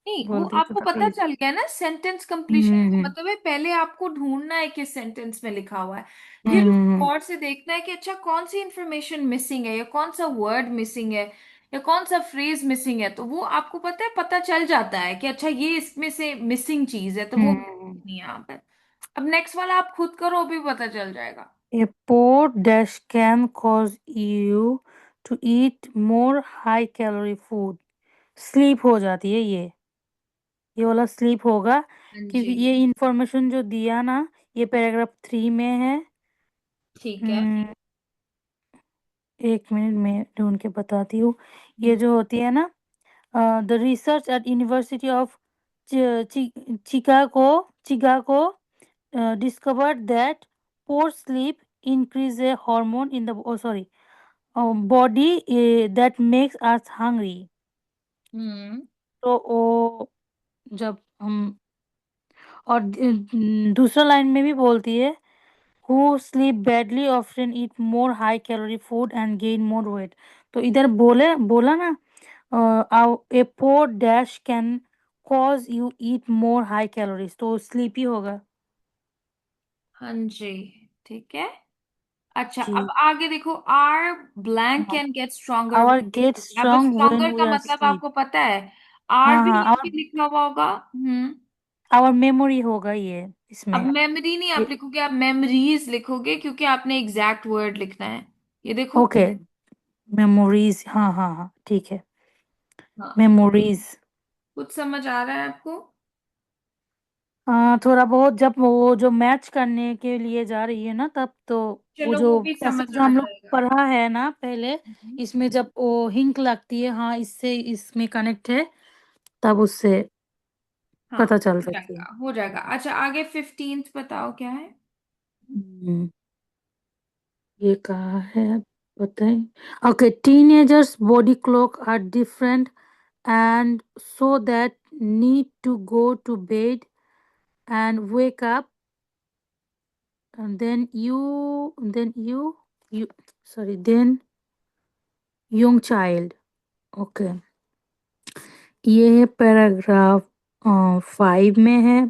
D: नहीं, वो
C: बोल दी तो
D: आपको
C: काफी
D: पता
C: easy।
D: चल गया ना, सेंटेंस कंप्लीशन का
C: हम्म
D: मतलब है पहले आपको ढूंढना है किस सेंटेंस में लिखा हुआ है, फिर
C: हम्म
D: और से देखना है कि अच्छा कौन सी इंफॉर्मेशन मिसिंग है, या कौन सा वर्ड मिसिंग है, या कौन सा फ्रेज मिसिंग है, तो वो आपको पता है, पता चल जाता है कि अच्छा ये इसमें से मिसिंग चीज है, तो वो
C: हम्म।
D: नहीं है यहाँ पर। अब नेक्स्ट वाला आप खुद करो, अभी पता चल जाएगा।
C: A poor dash can cause you to eat more high calorie food। Sleep हो जाती है ये वाला स्लीप होगा।
D: हाँ
C: क्योंकि
D: जी।
C: ये इंफॉर्मेशन जो दिया ना, ये पैराग्राफ 3 में है।
D: ठीक है।
C: हम्म, एक मिनट में ढूंढ के बताती हूँ। ये
D: हम्म।
C: जो होती है ना, the research eight university of Chicago Chicago discovered that poor sleep increase a hormone in the sorry body that makes us hungry।
D: हम्म।
C: तो वो जब हम, और दूसरा लाइन में भी बोलती है who sleep badly often eat more high calorie food and gain more weight। तो इधर बोला ना, a poor dash can cause you eat more high calories, तो sleepy होगा।
D: हाँ जी, ठीक है। अच्छा, अब
C: जी।
D: आगे देखो, our blank can get stronger.
C: our get
D: अब
C: strong when
D: स्ट्रोंगर का
C: we are
D: मतलब
C: sleep।
D: आपको पता है, आर
C: हाँ
D: भी
C: हाँ,
D: यहाँ पे लिखा हुआ होगा।
C: our memory होगा ये
D: अब
C: इसमें।
D: मेमोरी नहीं आप
C: ये
D: लिखोगे, आप मेमोरीज लिखोगे, क्योंकि आपने एग्जैक्ट वर्ड लिखना है। ये देखो।
C: ओके, मेमोरीज, हाँ हाँ हाँ, ठीक है।
D: हाँ,
C: मेमोरीज।
D: कुछ समझ आ रहा है आपको।
C: हाँ, थोड़ा बहुत, जब वो जो मैच करने के लिए जा रही है ना, तब तो वो
D: चलो,
C: जो
D: वो भी समझ
C: पैसेज जो
D: आ
C: हम लोग
D: जाएगा।
C: पढ़ा है ना पहले,
D: हम्म।
C: इसमें जब वो हिंक लगती है, हाँ इससे इसमें कनेक्ट है, तब उससे
D: हाँ,
C: पता चल
D: हो
C: सकती है।
D: जाएगा हो जाएगा। अच्छा, आगे 15th बताओ क्या है।
C: हम्म, ये कहा है, बताएं। Okay, teenagers body clock are different and so that need to go to bed and wake up, and then you sorry, then young child। Okay, ये है पैराग्राफ 5 में है।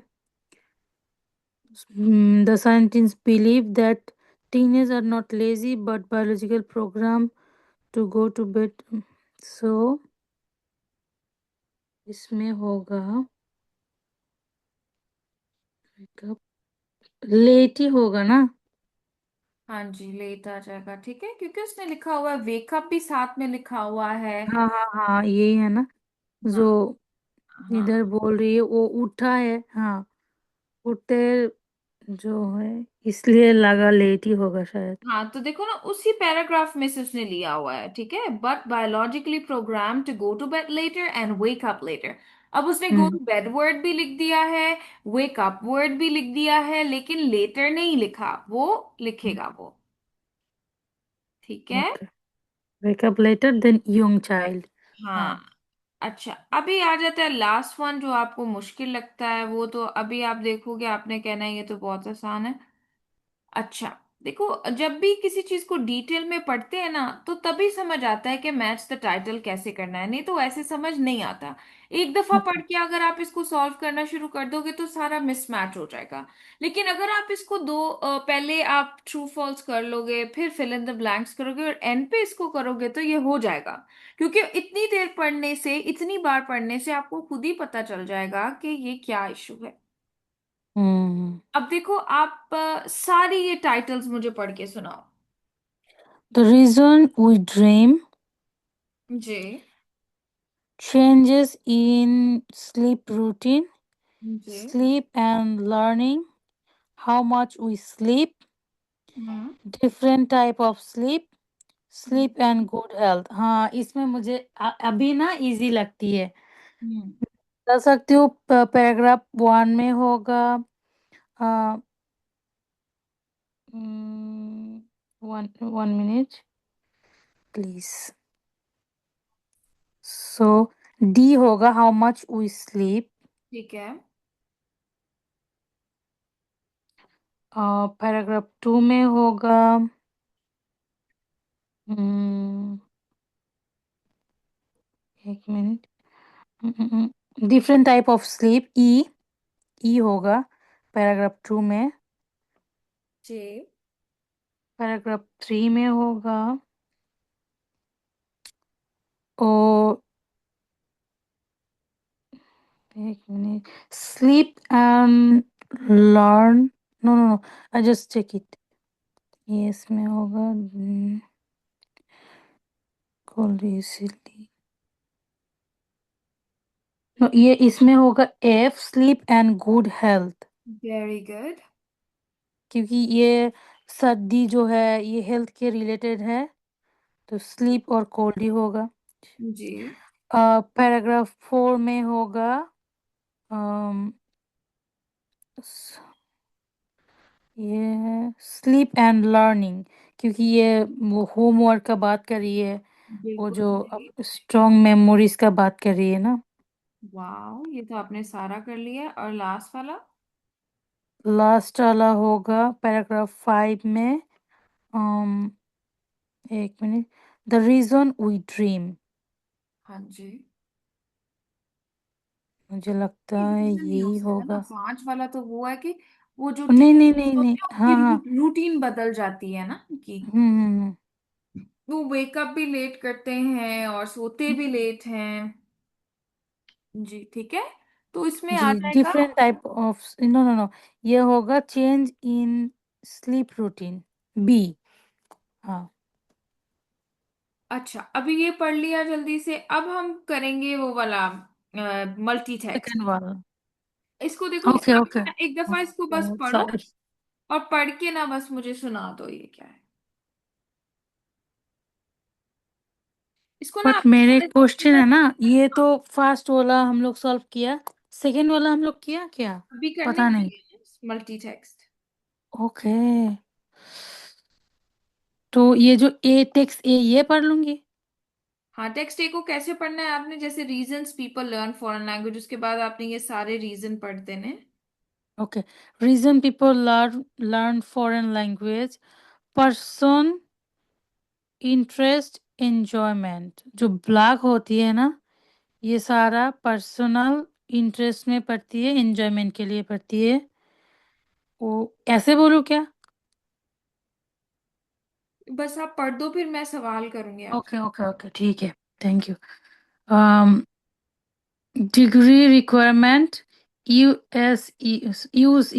C: The scientists believe that teenagers are not lazy but biological program to go to bed। so इसमें होगा कब late ही होगा ना?
D: हाँ जी, लेट आ जाएगा, ठीक है, क्योंकि उसने लिखा हुआ है, वेकअप भी साथ में लिखा हुआ है।
C: हाँ हाँ हाँ, यही है ना
D: हाँ
C: जो इधर
D: हाँ
C: बोल रही है, वो उठा है। हाँ, उठते जो है, इसलिए लगा लेट ही होगा शायद।
D: हाँ, तो देखो ना, उसी पैराग्राफ में से उसने लिया हुआ है, ठीक है, but biologically program to go to bed later and wake up later. अब उसने go
C: hmm.
D: To bed word भी लिख दिया है, वेक अप वर्ड भी लिख दिया है, लेकिन लेटर नहीं लिखा, वो लिखेगा वो, ठीक है।
C: Okay, wake up later than young child. हाँ।
D: हाँ। अच्छा, अभी आ जाता है लास्ट वन, जो आपको मुश्किल लगता है, वो तो अभी आप देखोगे, आपने कहना है ये तो बहुत आसान है। अच्छा, देखो, जब भी किसी चीज को डिटेल में पढ़ते हैं ना, तो तभी समझ आता है कि मैच द टाइटल कैसे करना है, नहीं तो ऐसे समझ नहीं आता। एक दफा पढ़
C: ओके।
D: के अगर आप इसको सॉल्व करना शुरू कर दोगे तो सारा मिसमैच हो जाएगा। लेकिन अगर आप इसको पहले आप ट्रू फॉल्स कर लोगे, फिर फिल इन द ब्लैंक्स करोगे और एंड पे इसको करोगे, तो ये हो जाएगा। क्योंकि इतनी देर पढ़ने से, इतनी बार पढ़ने से आपको खुद ही पता चल जाएगा कि ये क्या इशू है।
C: हम्म।
D: अब देखो, आप सारी ये टाइटल्स मुझे पढ़ के सुनाओ।
C: द रीजन वी ड्रीम,
D: जी।
C: changes in sleep routine,
D: जी।
C: sleep and learning, how much we sleep,
D: हम्म।
C: different type of sleep,
D: हम्म।
C: sleep and good health। हाँ, इसमें मुझे अभी ना इजी लगती है।
D: हम्म।
C: बता सकती हूँ, पैराग्राफ 1 में होगा, आ, 1 मिनट प्लीज। सो डी होगा हाउ मच वी स्लीप।
D: ठीक है।
C: पैराग्राफ 2 में होगा, hmm, 1 minute, different type of sleep, E. E होगा पैराग्राफ 2 में।
D: जी।
C: पैराग्राफ 3 में होगा, O 1 minute, sleep and learn, no no no, I just check it. ये इसमें होगा, कॉल इजीली, नो ये इसमें होगा F, sleep and good health.
D: Very good.
C: क्योंकि ये सर्दी जो है ये हेल्थ के रिलेटेड है, तो स्लीप और कोल्ड ही होगा।
D: जी।
C: पैराग्राफ 4 में होगा, अम, स- ये है स्लीप एंड लर्निंग, क्योंकि ये वो होमवर्क का बात कर रही है, वो
D: बिल्कुल
C: जो
D: सही।
C: स्ट्रॉन्ग मेमोरीज का बात कर रही है ना।
D: वाह, ये तो आपने सारा कर लिया, और लास्ट वाला?
C: लास्ट वाला होगा पैराग्राफ 5 में, um, 1 minute, the reason we dream.
D: हाँ जी।
C: मुझे लगता
D: ये
C: है
D: रीजन नहीं हो
C: यही
D: सकता ना,
C: होगा।
D: 5 वाला तो वो है कि वो जो
C: नहीं नहीं नहीं
D: टीचर्स
C: नहीं,
D: होते हैं
C: हाँ हाँ।
D: उनकी रूटीन बदल जाती है ना उनकी।
C: हम्म।
D: वो वेकअप भी लेट करते हैं और सोते भी लेट हैं। जी, ठीक है, तो इसमें आ
C: जी,
D: जाएगा।
C: Different type of, no no no, ये होगा change in sleep routine, B. हाँ,
D: अच्छा, अभी ये पढ़ लिया जल्दी से, अब हम करेंगे वो वाला मल्टी टेक्स्ट।
C: सेकंड वाला।
D: इसको देखो,
C: ओके
D: अभी
C: ओके
D: ना एक दफा इसको बस
C: ओके,
D: पढ़ो,
C: सॉरी।
D: और पढ़ के ना बस मुझे सुना दो ये क्या है। इसको ना
C: बट
D: आप
C: मेरे
D: थोड़े
C: क्वेश्चन है
D: मिनट,
C: ना, ये तो फर्स्ट वाला हम लोग सॉल्व किया, सेकंड वाला हम लोग किया क्या?
D: अभी करने
C: पता नहीं।
D: वाले हैं मल्टी टेक्स्ट।
C: ओके, तो ये जो ए टेक्स्ट ए ये पढ़ लूंगी।
D: हाँ, टेक्स्ट ए को कैसे पढ़ना है आपने, जैसे reasons people learn foreign language, उसके बाद आपने ये सारे रीजन पढ़ देने।
C: ओके, reason people learn foreign language, person, interest, enjoyment. जो ब्लैक होती है ना, ये सारा पर्सनल इंटरेस्ट में पड़ती है, एंजॉयमेंट के लिए पड़ती है। वो ऐसे बोलूं क्या?
D: बस आप पढ़ दो, फिर मैं सवाल करूंगी आपसे।
C: ओके ओके ओके, ठीक है, thank you. Degree requirement, use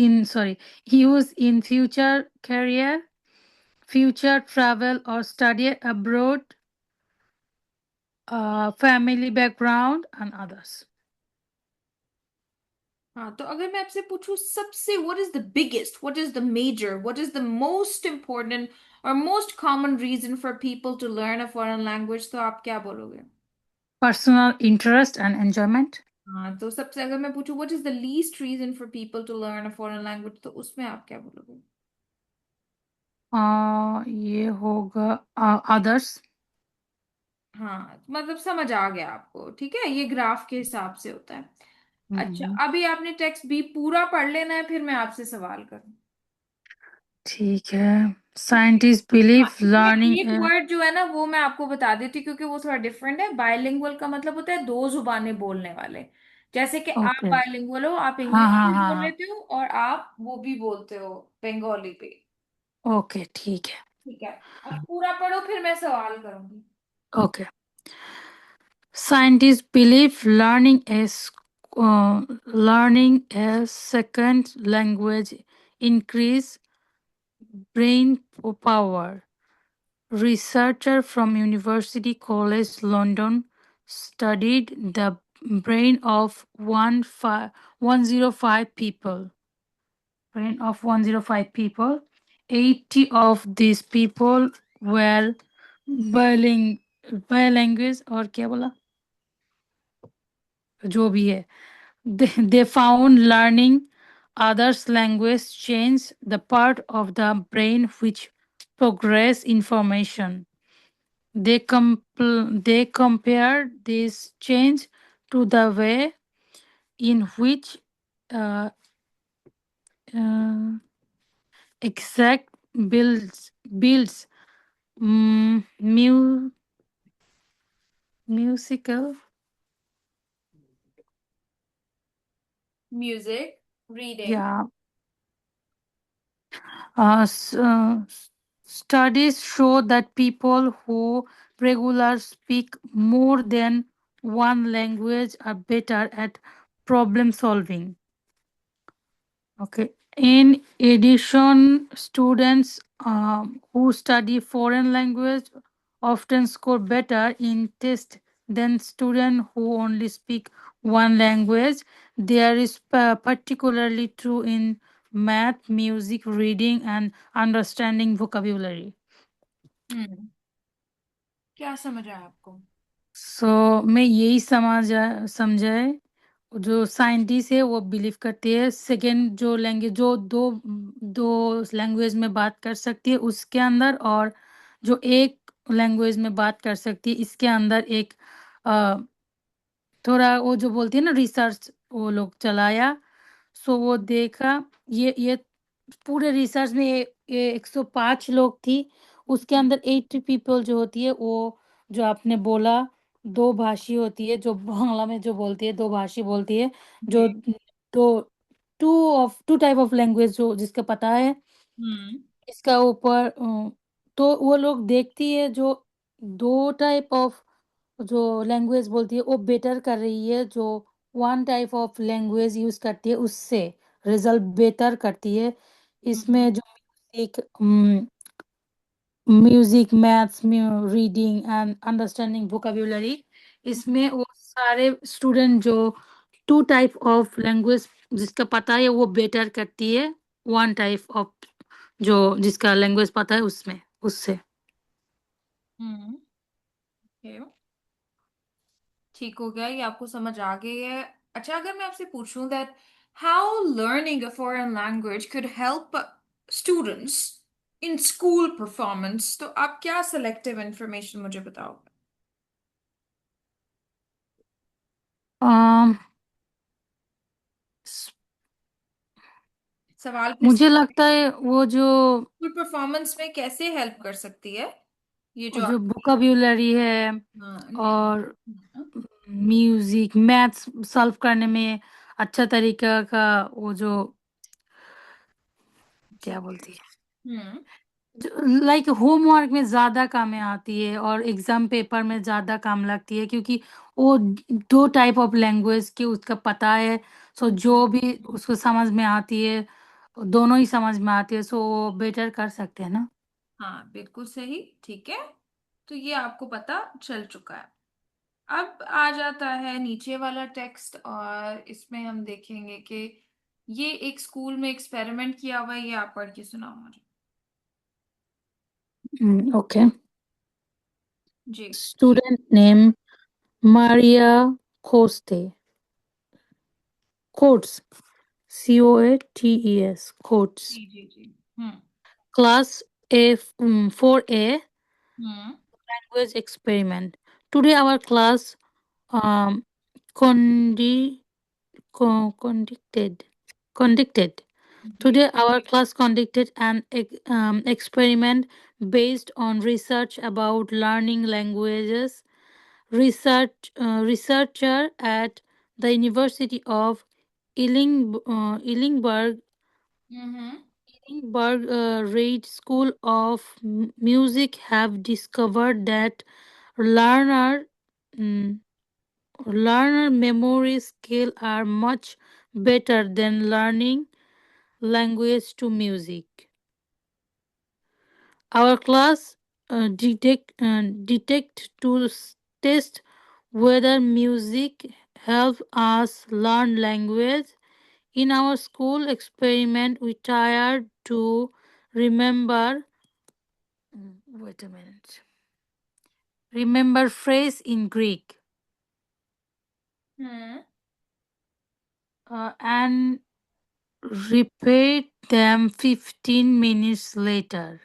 C: in future career, future travel or study abroad, family background and others.
D: हाँ, तो अगर मैं आपसे पूछूं सबसे what is the biggest, what is the major, what is the most important और most common reason for people to learn a foreign language, तो आप क्या बोलोगे?
C: Personal interest and enjoyment.
D: हाँ, तो सबसे अगर मैं पूछूं what is the least reason for people to learn a foreign language, तो उसमें आप क्या बोलोगे?
C: ये होगा others.
D: हाँ, मतलब समझ आ गया आपको, ठीक है, ये ग्राफ के हिसाब से होता है। अच्छा, अभी आपने टेक्स्ट बी पूरा पढ़ लेना है, फिर मैं आपसे सवाल करूँ।
C: ठीक है। साइंटिस्ट बिलीव
D: हाँ, इसमें
C: लर्निंग
D: एक वर्ड जो है ना वो मैं आपको बता देती हूँ, क्योंकि वो थोड़ा डिफरेंट है। बायलिंगुअल का मतलब होता है दो जुबानें बोलने वाले। जैसे कि आप
C: ओके।
D: बायलिंगुअल हो, आप
C: हाँ
D: इंग्लिश
C: हाँ
D: भी
C: हाँ
D: बोल
C: हाँ।
D: लेते हो और आप वो भी बोलते हो, बंगाली भी।
C: ओके ठीक है।
D: ठीक है, अब पूरा पढ़ो फिर मैं सवाल करूंगी।
C: Okay. Scientists believe learning a second language increase brain power. Researcher from University College London studied the brain of 105 people. Brain of 105 people. 80 of these people were bilingual और क्या बोला जो भी है. They found learning others' language change the part of the brain which progress information. They compared this change to the way in which uh, uh, exact builds musical.
D: Music, reading.
C: Yeah. Studies show that people who regularly speak more than one language are better at problem solving. Okay. In addition, students who study foreign language often score better in tests than students who only speak one language. There is particularly true in math, music, reading, and understanding vocabulary.
D: हम्म, क्या समझ आया आपको?
C: मैं यही समझाए जो scientist है वो बिलीव करती है सेकेंड जो लैंग्वेज जो दो दो लैंग्वेज में बात कर सकती है उसके अंदर और जो एक लैंग्वेज में बात कर सकती है इसके अंदर एक अ, थोड़ा वो जो बोलती है ना रिसर्च वो लोग चलाया सो वो देखा ये पूरे रिसर्च में ये 105 लोग थी उसके अंदर 80 पीपल जो होती है वो जो आपने बोला दो भाषी होती है जो बांग्ला में जो बोलती है दो भाषी बोलती है जो
D: जी।
C: दो टू टाइप ऑफ लैंग्वेज जो जिसका पता है
D: हम्म।
C: इसका ऊपर तो वो लोग देखती है जो दो टाइप ऑफ जो लैंग्वेज बोलती है वो बेटर कर रही है जो one type of language use करती है उससे रिजल्ट बेटर करती है
D: हम्म।
C: इसमें जो एक music maths reading and understanding vocabulary इसमें वो सारे स्टूडेंट जो टू टाइप ऑफ लैंग्वेज जिसका पता है वो बेटर करती है वन टाइप ऑफ जो जिसका लैंग्वेज पता है उसमें उससे
D: हम्म। ओके, ठीक हो गया, ये आपको समझ आ गई है। अच्छा, अगर मैं आपसे पूछूं that how learning a foreign language could help students in school performance, तो आप क्या सिलेक्टिव इंफॉर्मेशन मुझे बताओगे?
C: अम, स-
D: सवाल फिर से,
C: मुझे लगता है वो जो
D: स्कूल परफॉर्मेंस में कैसे हेल्प कर सकती है ये जो
C: जो
D: आप।
C: वोकाब्युलरी है
D: हाँ,
C: और म्यूजिक मैथ्स सॉल्व करने में अच्छा तरीका का वो जो क्या
D: ठीक है।
C: बोलती है
D: हम्म।
C: लाइक होमवर्क में ज्यादा काम में आती है और एग्जाम पेपर में ज्यादा काम लगती है, क्योंकि वो 2 टाइप ऑफ लैंग्वेज की उसका पता है। सो जो भी उसको समझ में आती है, दोनों ही समझ में आती है, सो वो बेटर कर सकते हैं ना।
D: हाँ बिल्कुल सही, ठीक है। तो ये आपको पता चल चुका है। अब आ जाता है नीचे वाला टेक्स्ट, और इसमें हम देखेंगे कि ये एक स्कूल में एक्सपेरिमेंट किया हुआ है। ये आप पढ़ के सुनाओ मुझे।
C: ओके।
D: जी।
C: स्टूडेंट नेम मारिया खोस्ते, कोट्स, COATES, कोट्स।
D: जी जी जी। Hmm.
C: Class A, 4A,
D: hmm.
C: language experiment. Today our class um, condi- conducted.
D: जी।
C: Today our class conducted an experiment based on research about learning languages. Researcher at the University of Illingburg
D: hmm.
C: Edinburgh Reid School of Music have discovered that learner mm, learner memory skills are much better than learning language to music. Our class detect to test whether music help us learn language. In our school experiment, we tried to remember. Wait a minute. Remember phrase in Greek
D: hmm.
C: and repeat them 15 minutes later.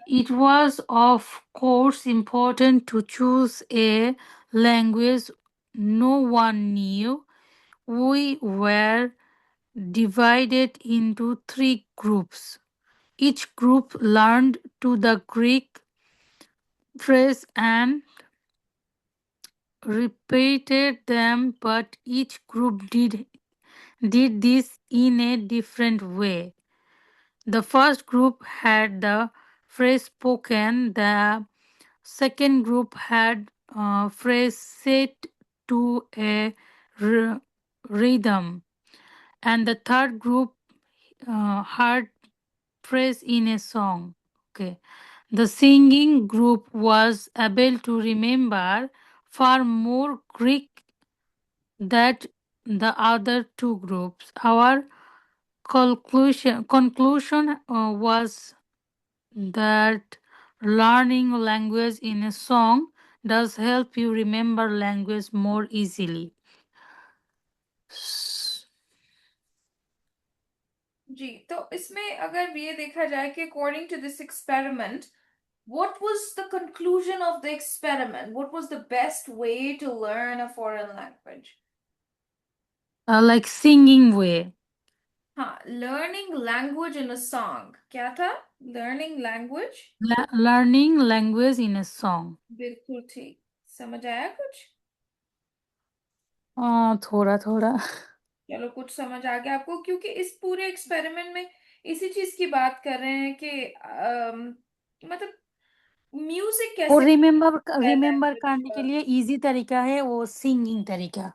C: It was, of course, important to choose a language no one knew. We were divided into 3 groups. Each group learned to the Greek phrase and repeated them, but each group did this in a different way. The first group had the phrase spoken, the second group had phrase set to a rhythm, and the third group heard phrase in a song. Okay. The singing group was able to remember far more Greek than the other 2 groups. Our conclusion was that learning language in a song does help you remember language more easily.
D: जी, तो इसमें अगर ये देखा जाए कि according to this experiment, what was the conclusion of the experiment? What was the best way to learn a foreign language?
C: Like singing way.
D: हाँ, learning language in a song. क्या था? Learning language?
C: Learning language in a song.
D: बिल्कुल ठीक। समझ आया कुछ?
C: थोड़ा थोड़ा।
D: चलो, कुछ समझ आ गया आपको, क्योंकि इस पूरे एक्सपेरिमेंट में इसी चीज की बात कर रहे हैं कि मतलब म्यूजिक
C: वो
D: कैसे
C: रिमेम्बर
D: लैंग्वेज
C: करने के
D: पर।
C: लिए इजी तरीका है वो सिंगिंग तरीका।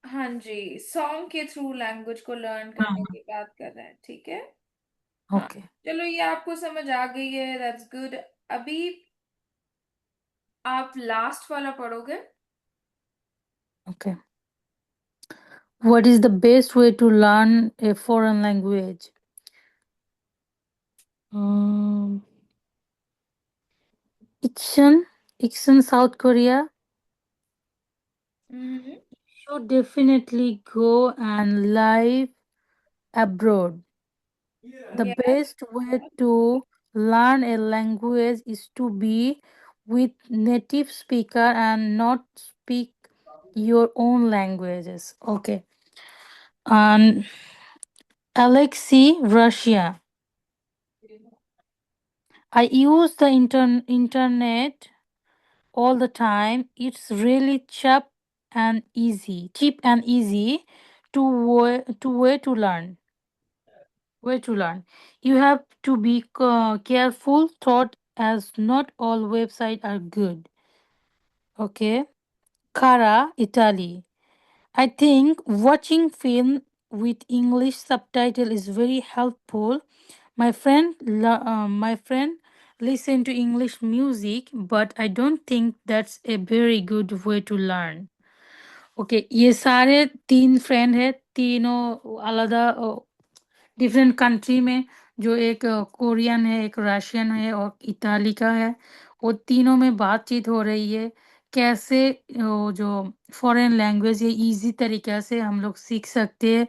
D: हाँ जी, सॉन्ग के थ्रू लैंग्वेज को लर्न करने
C: हाँ।
D: की बात कर रहे हैं, ठीक है। हाँ,
C: ओके।
D: चलो ये आपको समझ आ गई है, दैट्स गुड। अभी आप लास्ट वाला पढ़ोगे।
C: Okay. What is the best way to learn a foreign language? Um, Iksan, South Korea.
D: Hmm.
C: Should definitely go and live abroad. The
D: yes.
C: best way to learn a language is to be with native speaker and not speak your own languages. Okay. And Alexei, Russia. I use the internet all the time. It's really cheap and easy to way to learn. way to learn. You have to be careful thought as not all websites are good. Okay. Cara, Italy. I think watching film with English subtitle is very helpful. My friend listen to English music, but I don't think that's a very good way to learn. Okay, ये सारे तीन friend है, तीनों अलग different country में, जो एक Korean है, एक रशियन है और इताली का है। वो तीनों में बातचीत हो रही है कैसे वो जो फॉरेन लैंग्वेज है इजी तरीके से हम लोग सीख सकते हैं।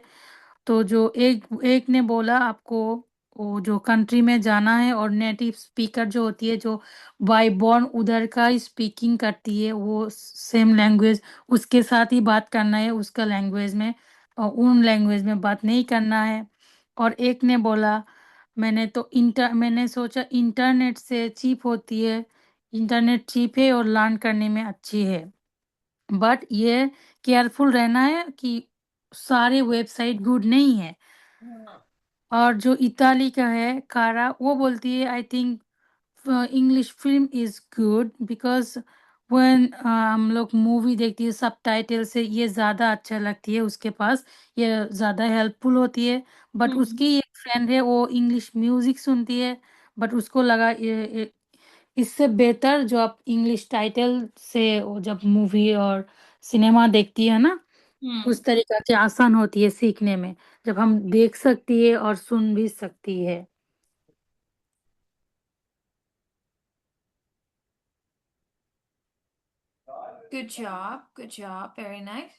C: तो जो एक एक ने बोला आपको वो जो कंट्री में जाना है और नेटिव स्पीकर जो होती है, जो बाय बॉर्न उधर का ही स्पीकिंग करती है, वो सेम लैंग्वेज उसके साथ ही बात करना है, उसका लैंग्वेज में और उन लैंग्वेज में बात नहीं करना है। और एक ने बोला मैंने सोचा इंटरनेट से चीप होती है, इंटरनेट चीप है और लर्न करने में अच्छी है, बट ये केयरफुल रहना है कि सारे वेबसाइट गुड नहीं है। और जो इताली का है कारा, वो बोलती है I think English film is good because when हम लोग मूवी देखती है सबटाइटल से, ये ज़्यादा अच्छा लगती है उसके पास, ये ज़्यादा हेल्पफुल होती है। बट उसकी एक फ्रेंड है वो इंग्लिश म्यूजिक सुनती है, बट उसको लगा इससे बेहतर जो आप इंग्लिश टाइटल से वो जब मूवी और सिनेमा देखती है ना, उस तरीका से आसान होती है सीखने में, जब हम देख सकती है और सुन भी सकती है।
D: Good job. Good job. Very nice.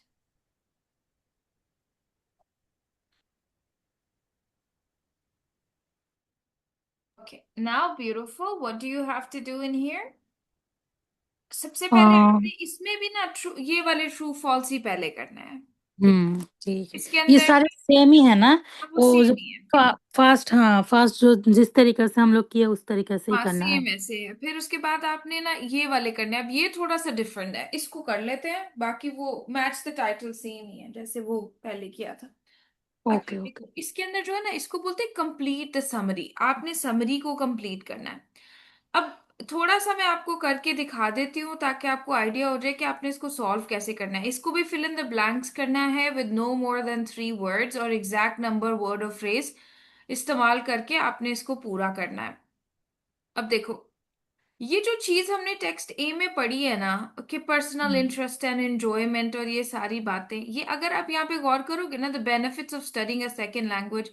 D: Okay. Now, beautiful. What do you have to do in here? सबसे पहले आपने इसमें भी ना ट्रू, ये वाले ट्रू फॉल्स ही पहले करना है।
C: ठीक है।
D: इसके
C: ये
D: अंदर
C: सारे सेम ही है ना?
D: वो
C: वो जो
D: सेम ही है।
C: फास्ट, हाँ फास्ट जो जिस तरीके से हम लोग किए उस तरीके से ही
D: हाँ,
C: करना है।
D: सेम ऐसे है। फिर उसके बाद आपने ना ये वाले करने हैं। अब ये थोड़ा सा डिफरेंट है, इसको कर लेते हैं, बाकी वो मैच द टाइटल सेम ही है जैसे वो पहले किया था। अच्छा
C: ओके ओके।
D: देखो, इसके अंदर जो है ना, इसको बोलते हैं कंप्लीट द समरी। आपने समरी को कंप्लीट करना है। अब थोड़ा सा मैं आपको करके दिखा देती हूँ ताकि आपको आइडिया हो जाए कि आपने इसको सॉल्व कैसे करना है। इसको भी फिल इन द ब्लैंक्स करना है with no more than 3 words और एग्जैक्ट नंबर वर्ड और फ्रेज इस्तेमाल करके आपने इसको पूरा करना है। अब देखो, ये जो चीज हमने टेक्स्ट ए में पढ़ी है ना, कि पर्सनल इंटरेस्ट एंड एंजॉयमेंट और ये सारी बातें, ये अगर आप यहाँ पे गौर करोगे ना, the benefits of studying a second language,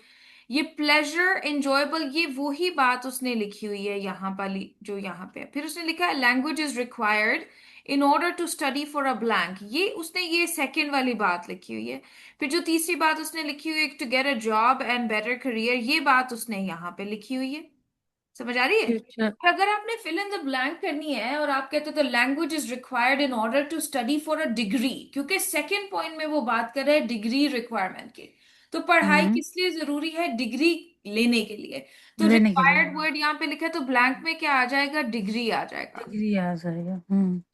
D: ये प्लेजर एंजॉयबल, ये वही बात उसने लिखी हुई है यहाँ वाली जो यहाँ पे है। फिर उसने लिखा है language is required in order to study for a blank, ये उसने ये सेकेंड वाली बात लिखी हुई है। फिर जो तीसरी बात उसने लिखी हुई है to get a job and better career, ये बात उसने यहाँ पे लिखी हुई है। समझ आ रही है?
C: ठीक है।
D: और अगर आपने फिल इन द ब्लैंक करनी है और आप कहते हो तो language is required in order to study for a degree, क्योंकि सेकंड पॉइंट में वो बात कर रहे हैं डिग्री रिक्वायरमेंट की। तो पढ़ाई
C: हम्म
D: किस लिए जरूरी है? डिग्री लेने के लिए। तो
C: लेने के लिए
D: रिक्वायर्ड वर्ड यहाँ पे लिखा है, तो ब्लैंक में क्या आ जाएगा? डिग्री आ जाएगा।
C: डिग्री आ जाएगा।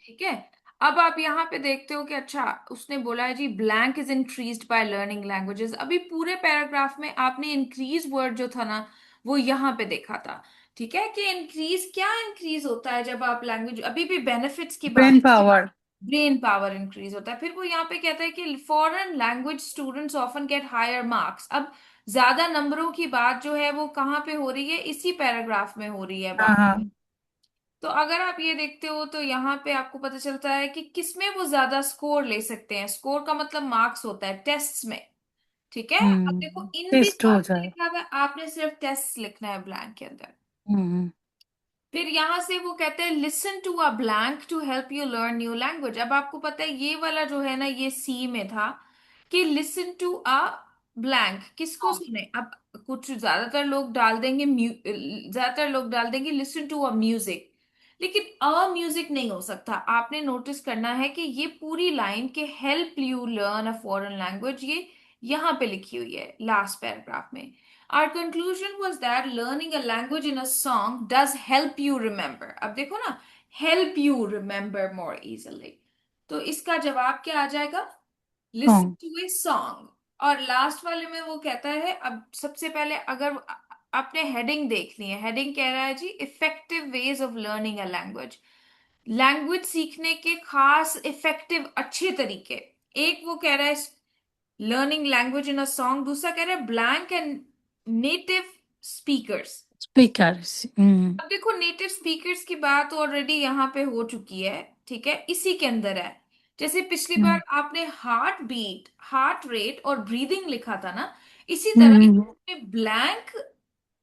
D: ठीक है। अब आप यहाँ पे देखते हो कि अच्छा, उसने बोला है जी blank is increased by learning languages. अभी पूरे पैराग्राफ में आपने इंक्रीज वर्ड जो था ना, वो यहाँ पे देखा था। ठीक है, कि इंक्रीज क्या इंक्रीज होता है जब आप लैंग्वेज, अभी भी बेनिफिट्स की बात,
C: brain power.
D: Brain power increase होता है। फिर वो यहाँ पे कहता है कि foreign language students often get higher marks. अब ज्यादा नंबरों की बात जो है वो कहाँ पे हो रही है? इसी पैराग्राफ में हो रही है
C: हाँ
D: बात।
C: हाँ।
D: तो अगर आप ये देखते हो तो यहाँ पे आपको पता चलता है कि किसमें वो ज्यादा स्कोर ले सकते हैं। स्कोर का मतलब मार्क्स होता है टेस्ट में। ठीक है, अब देखो इन भी
C: टेस्ट हो
D: साथ में
C: जाए।
D: लिखा हुआ है, आपने सिर्फ टेस्ट लिखना है ब्लैंक के अंदर।
C: हम्म
D: फिर यहां से वो कहते हैं listen to a blank to help you learn new language. अब आपको पता है ये वाला जो है ना, ये सी में था कि लिसन टू अ ब्लैंक, किसको सुने? अब कुछ ज्यादातर लोग डाल देंगे ज्यादातर लोग डाल देंगे लिसन टू अ म्यूजिक, लेकिन अ म्यूजिक नहीं हो सकता। आपने नोटिस करना है कि ये पूरी लाइन के help you learn a foreign language, ये यहाँ पे लिखी हुई है लास्ट पैराग्राफ में। Our conclusion was that learning a language in a song does help you remember। अब देखो ना, help you remember more easily। तो इसका जवाब क्या आ जाएगा? Listen
C: song.
D: to a song। और लास्ट वाले में वो कहता है, अब सबसे पहले अगर आपने हेडिंग देख ली है, हेडिंग कह रहा है जी effective ways of learning a language. Language सीखने के खास इफेक्टिव अच्छे तरीके। एक वो कह रहा है learning language in a song, दूसरा कह रहा है blank and native speakers.
C: Speakers.
D: अब देखो नेटिव स्पीकर्स की बात ऑलरेडी यहाँ पे हो चुकी है, ठीक है, इसी के अंदर है। जैसे पिछली बार आपने हार्ट बीट, हार्ट रेट और ब्रीदिंग लिखा था ना, इसी तरह blank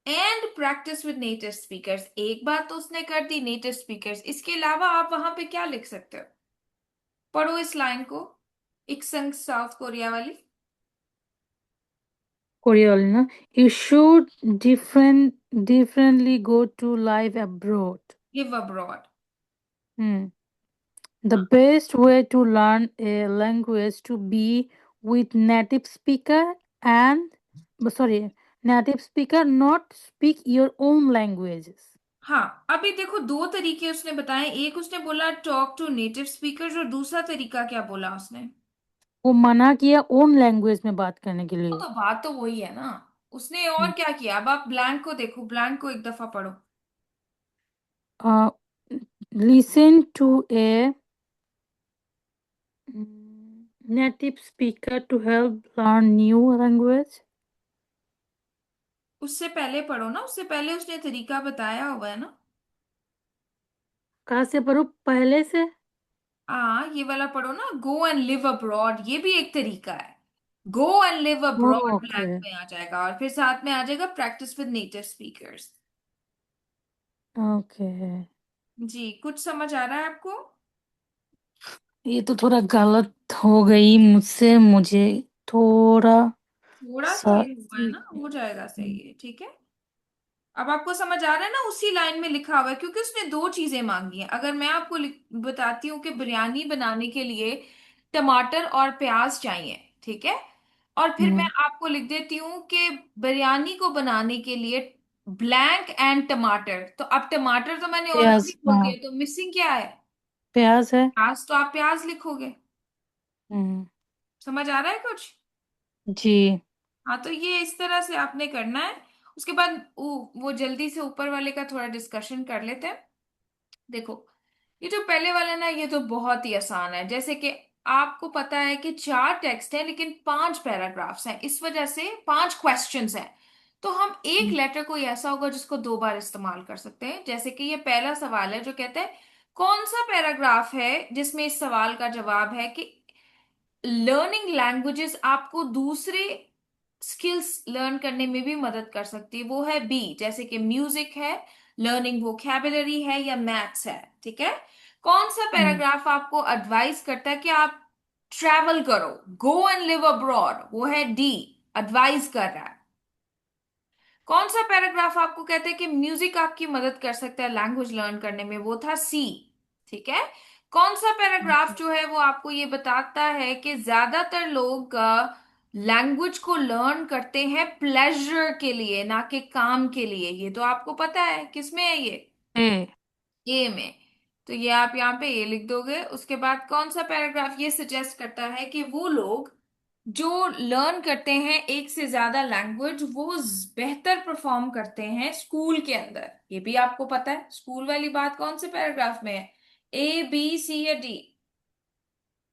D: and practice with native speakers. एक बात तो उसने कर दी नेटिव स्पीकर्स, इसके अलावा आप वहां पे क्या लिख सकते हो? पढ़ो इस लाइन को, इक्संग साउथ कोरिया वाली।
C: कोरिया वाली ना, you should differently go to live abroad.
D: Live abroad.
C: Hmm. The best way to learn a language to be with native speaker and sorry, native speaker, not speak your own languages.
D: हाँ, अभी देखो दो तरीके उसने बताए, एक उसने बोला टॉक टू नेटिव स्पीकर्स, और दूसरा तरीका क्या बोला उसने?
C: वो मना किया ओन लैंग्वेज में बात करने के
D: वो
C: लिए।
D: तो बात तो वही है ना। उसने और क्या किया? अब आप ब्लैंक को देखो, ब्लैंक को एक दफा पढ़ो।
C: uh, Listen to a native speaker to help learn new language.
D: उससे पहले पढ़ो ना, उससे पहले उसने तरीका बताया हुआ है ना।
C: कहाँ से पढ़ूं, पहले से?
D: हाँ, ये वाला पढ़ो ना, गो एंड लिव अब्रॉड, ये भी एक तरीका है। Go and live abroad
C: okay.
D: Blank में आ जाएगा, और फिर साथ में आ जाएगा practice with native speakers.
C: Okay,
D: जी, कुछ समझ आ रहा है आपको?
C: ये तो थोड़ा गलत हो गई मुझसे, मुझे थोड़ा
D: थोड़ा सा
C: सा
D: ये हुआ है ना, हो जाएगा सही है, ठीक है। अब आपको समझ आ रहा है ना, उसी लाइन में लिखा हुआ है, क्योंकि उसने दो चीजें मांगी हैं। अगर मैं आपको बताती हूँ कि बिरयानी बनाने के लिए टमाटर और प्याज चाहिए, ठीक है, और फिर मैं
C: हम्म,
D: आपको लिख देती हूँ कि बिरयानी को बनाने के लिए ब्लैंक एंड टमाटर, तो अब टमाटर तो मैंने ऑलरेडी
C: प्याज,
D: बोल
C: हाँ,
D: दिया, तो मिसिंग क्या है?
C: प्याज है।
D: प्याज, तो आप प्याज लिखोगे।
C: हम्म,
D: समझ आ रहा है कुछ?
C: जी।
D: हाँ, तो ये इस तरह से आपने करना है। उसके बाद वो जल्दी से ऊपर वाले का थोड़ा डिस्कशन कर लेते हैं। देखो, ये जो पहले वाला ना, ये तो बहुत ही आसान है। जैसे कि आपको पता है कि चार टेक्स्ट हैं लेकिन पांच पैराग्राफ्स हैं, इस वजह से पांच क्वेश्चंस हैं। तो हम एक लेटर कोई ऐसा होगा जिसको दो बार इस्तेमाल कर सकते हैं। जैसे कि ये पहला सवाल है जो कहता है कौन सा पैराग्राफ है जिसमें इस सवाल का जवाब है कि लर्निंग लैंग्वेजेस आपको दूसरे स्किल्स लर्न करने में भी मदद कर सकती है। वो है बी, जैसे कि म्यूजिक है, लर्निंग वोकैबुलरी है, या मैथ्स है, ठीक है। कौन सा
C: हम्म,
D: पैराग्राफ आपको एडवाइस करता है कि आप ट्रैवल करो, गो एंड लिव अब्रॉड? वो है डी, एडवाइस कर रहा है। कौन सा पैराग्राफ आपको कहते हैं कि म्यूजिक आपकी मदद कर सकता है लैंग्वेज लर्न करने में? वो था सी, ठीक है। कौन सा पैराग्राफ जो है वो आपको ये बताता है कि ज्यादातर लोग लैंग्वेज को लर्न करते हैं प्लेजर के लिए, ना कि काम के लिए? ये तो आपको पता है, किसमें है ये?
C: ए।
D: ए में। तो ये आप यहाँ पे ए लिख दोगे। उसके बाद कौन सा पैराग्राफ ये सजेस्ट करता है कि वो लोग जो लर्न करते हैं एक से ज्यादा लैंग्वेज, वो बेहतर परफॉर्म करते हैं स्कूल के अंदर? ये भी आपको पता है। स्कूल वाली बात कौन से पैराग्राफ में है? ए, बी, सी या डी?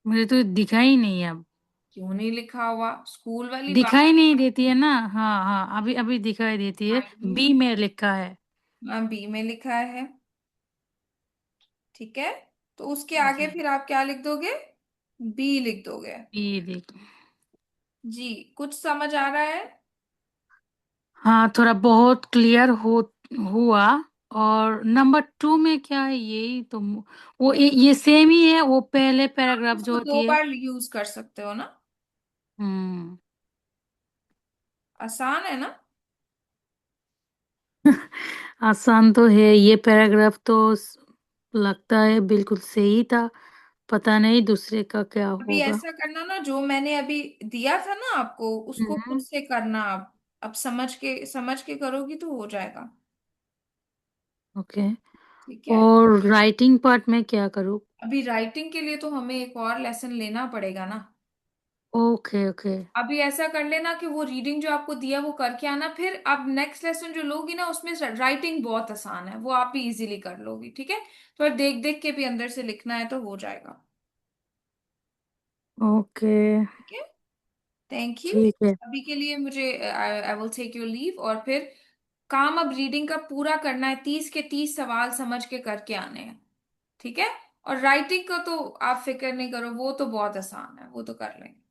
C: मुझे तो दिखाई नहीं है अब।
D: क्यों नहीं लिखा हुआ? स्कूल वाली बात।
C: दिखाई नहीं देती है ना, हाँ हाँ, अभी अभी दिखाई देती है। बी
D: हाँ,
C: में लिखा है।
D: बी में लिखा है, ठीक है। तो उसके आगे
C: जी,
D: फिर आप क्या लिख दोगे? बी लिख दोगे।
C: बी लिख।
D: जी, कुछ समझ आ रहा है?
C: हाँ, थोड़ा बहुत क्लियर हो हुआ। और नंबर टू में क्या है, यही तो वो ये सेम ही है, वो पहले पैराग्राफ जो
D: उसको दो
C: होती है।
D: बार यूज कर सकते हो ना।
C: हम्म।
D: आसान है ना?
C: आसान तो है, ये पैराग्राफ तो लगता है बिल्कुल सही था। पता नहीं दूसरे का क्या
D: अभी
C: होगा।
D: ऐसा करना ना, जो मैंने अभी दिया था ना आपको, उसको खुद
C: हम्म।
D: से करना। अब समझ के करोगी तो हो जाएगा,
C: ओके।
D: ठीक है।
C: और राइटिंग पार्ट में क्या करूँ?
D: अभी राइटिंग के लिए तो हमें एक और लेसन लेना पड़ेगा ना।
C: Okay okay.
D: अभी ऐसा कर लेना कि वो रीडिंग जो आपको दिया वो करके आना, फिर अब नेक्स्ट लेसन जो लोगी ना उसमें राइटिंग बहुत आसान है, वो आप भी इजीली कर लोगी, ठीक है। तो देख देख के भी अंदर से लिखना है तो हो जाएगा।
C: ओके।
D: ठीक है, थैंक यू।
C: ठीक है।
D: अभी के लिए मुझे I will take your leave, और फिर काम अब रीडिंग का पूरा करना है, 30 के 30 सवाल समझ के करके आने हैं, ठीक है। और राइटिंग का तो आप फिक्र नहीं करो, वो तो बहुत आसान है, वो तो कर लेंगे।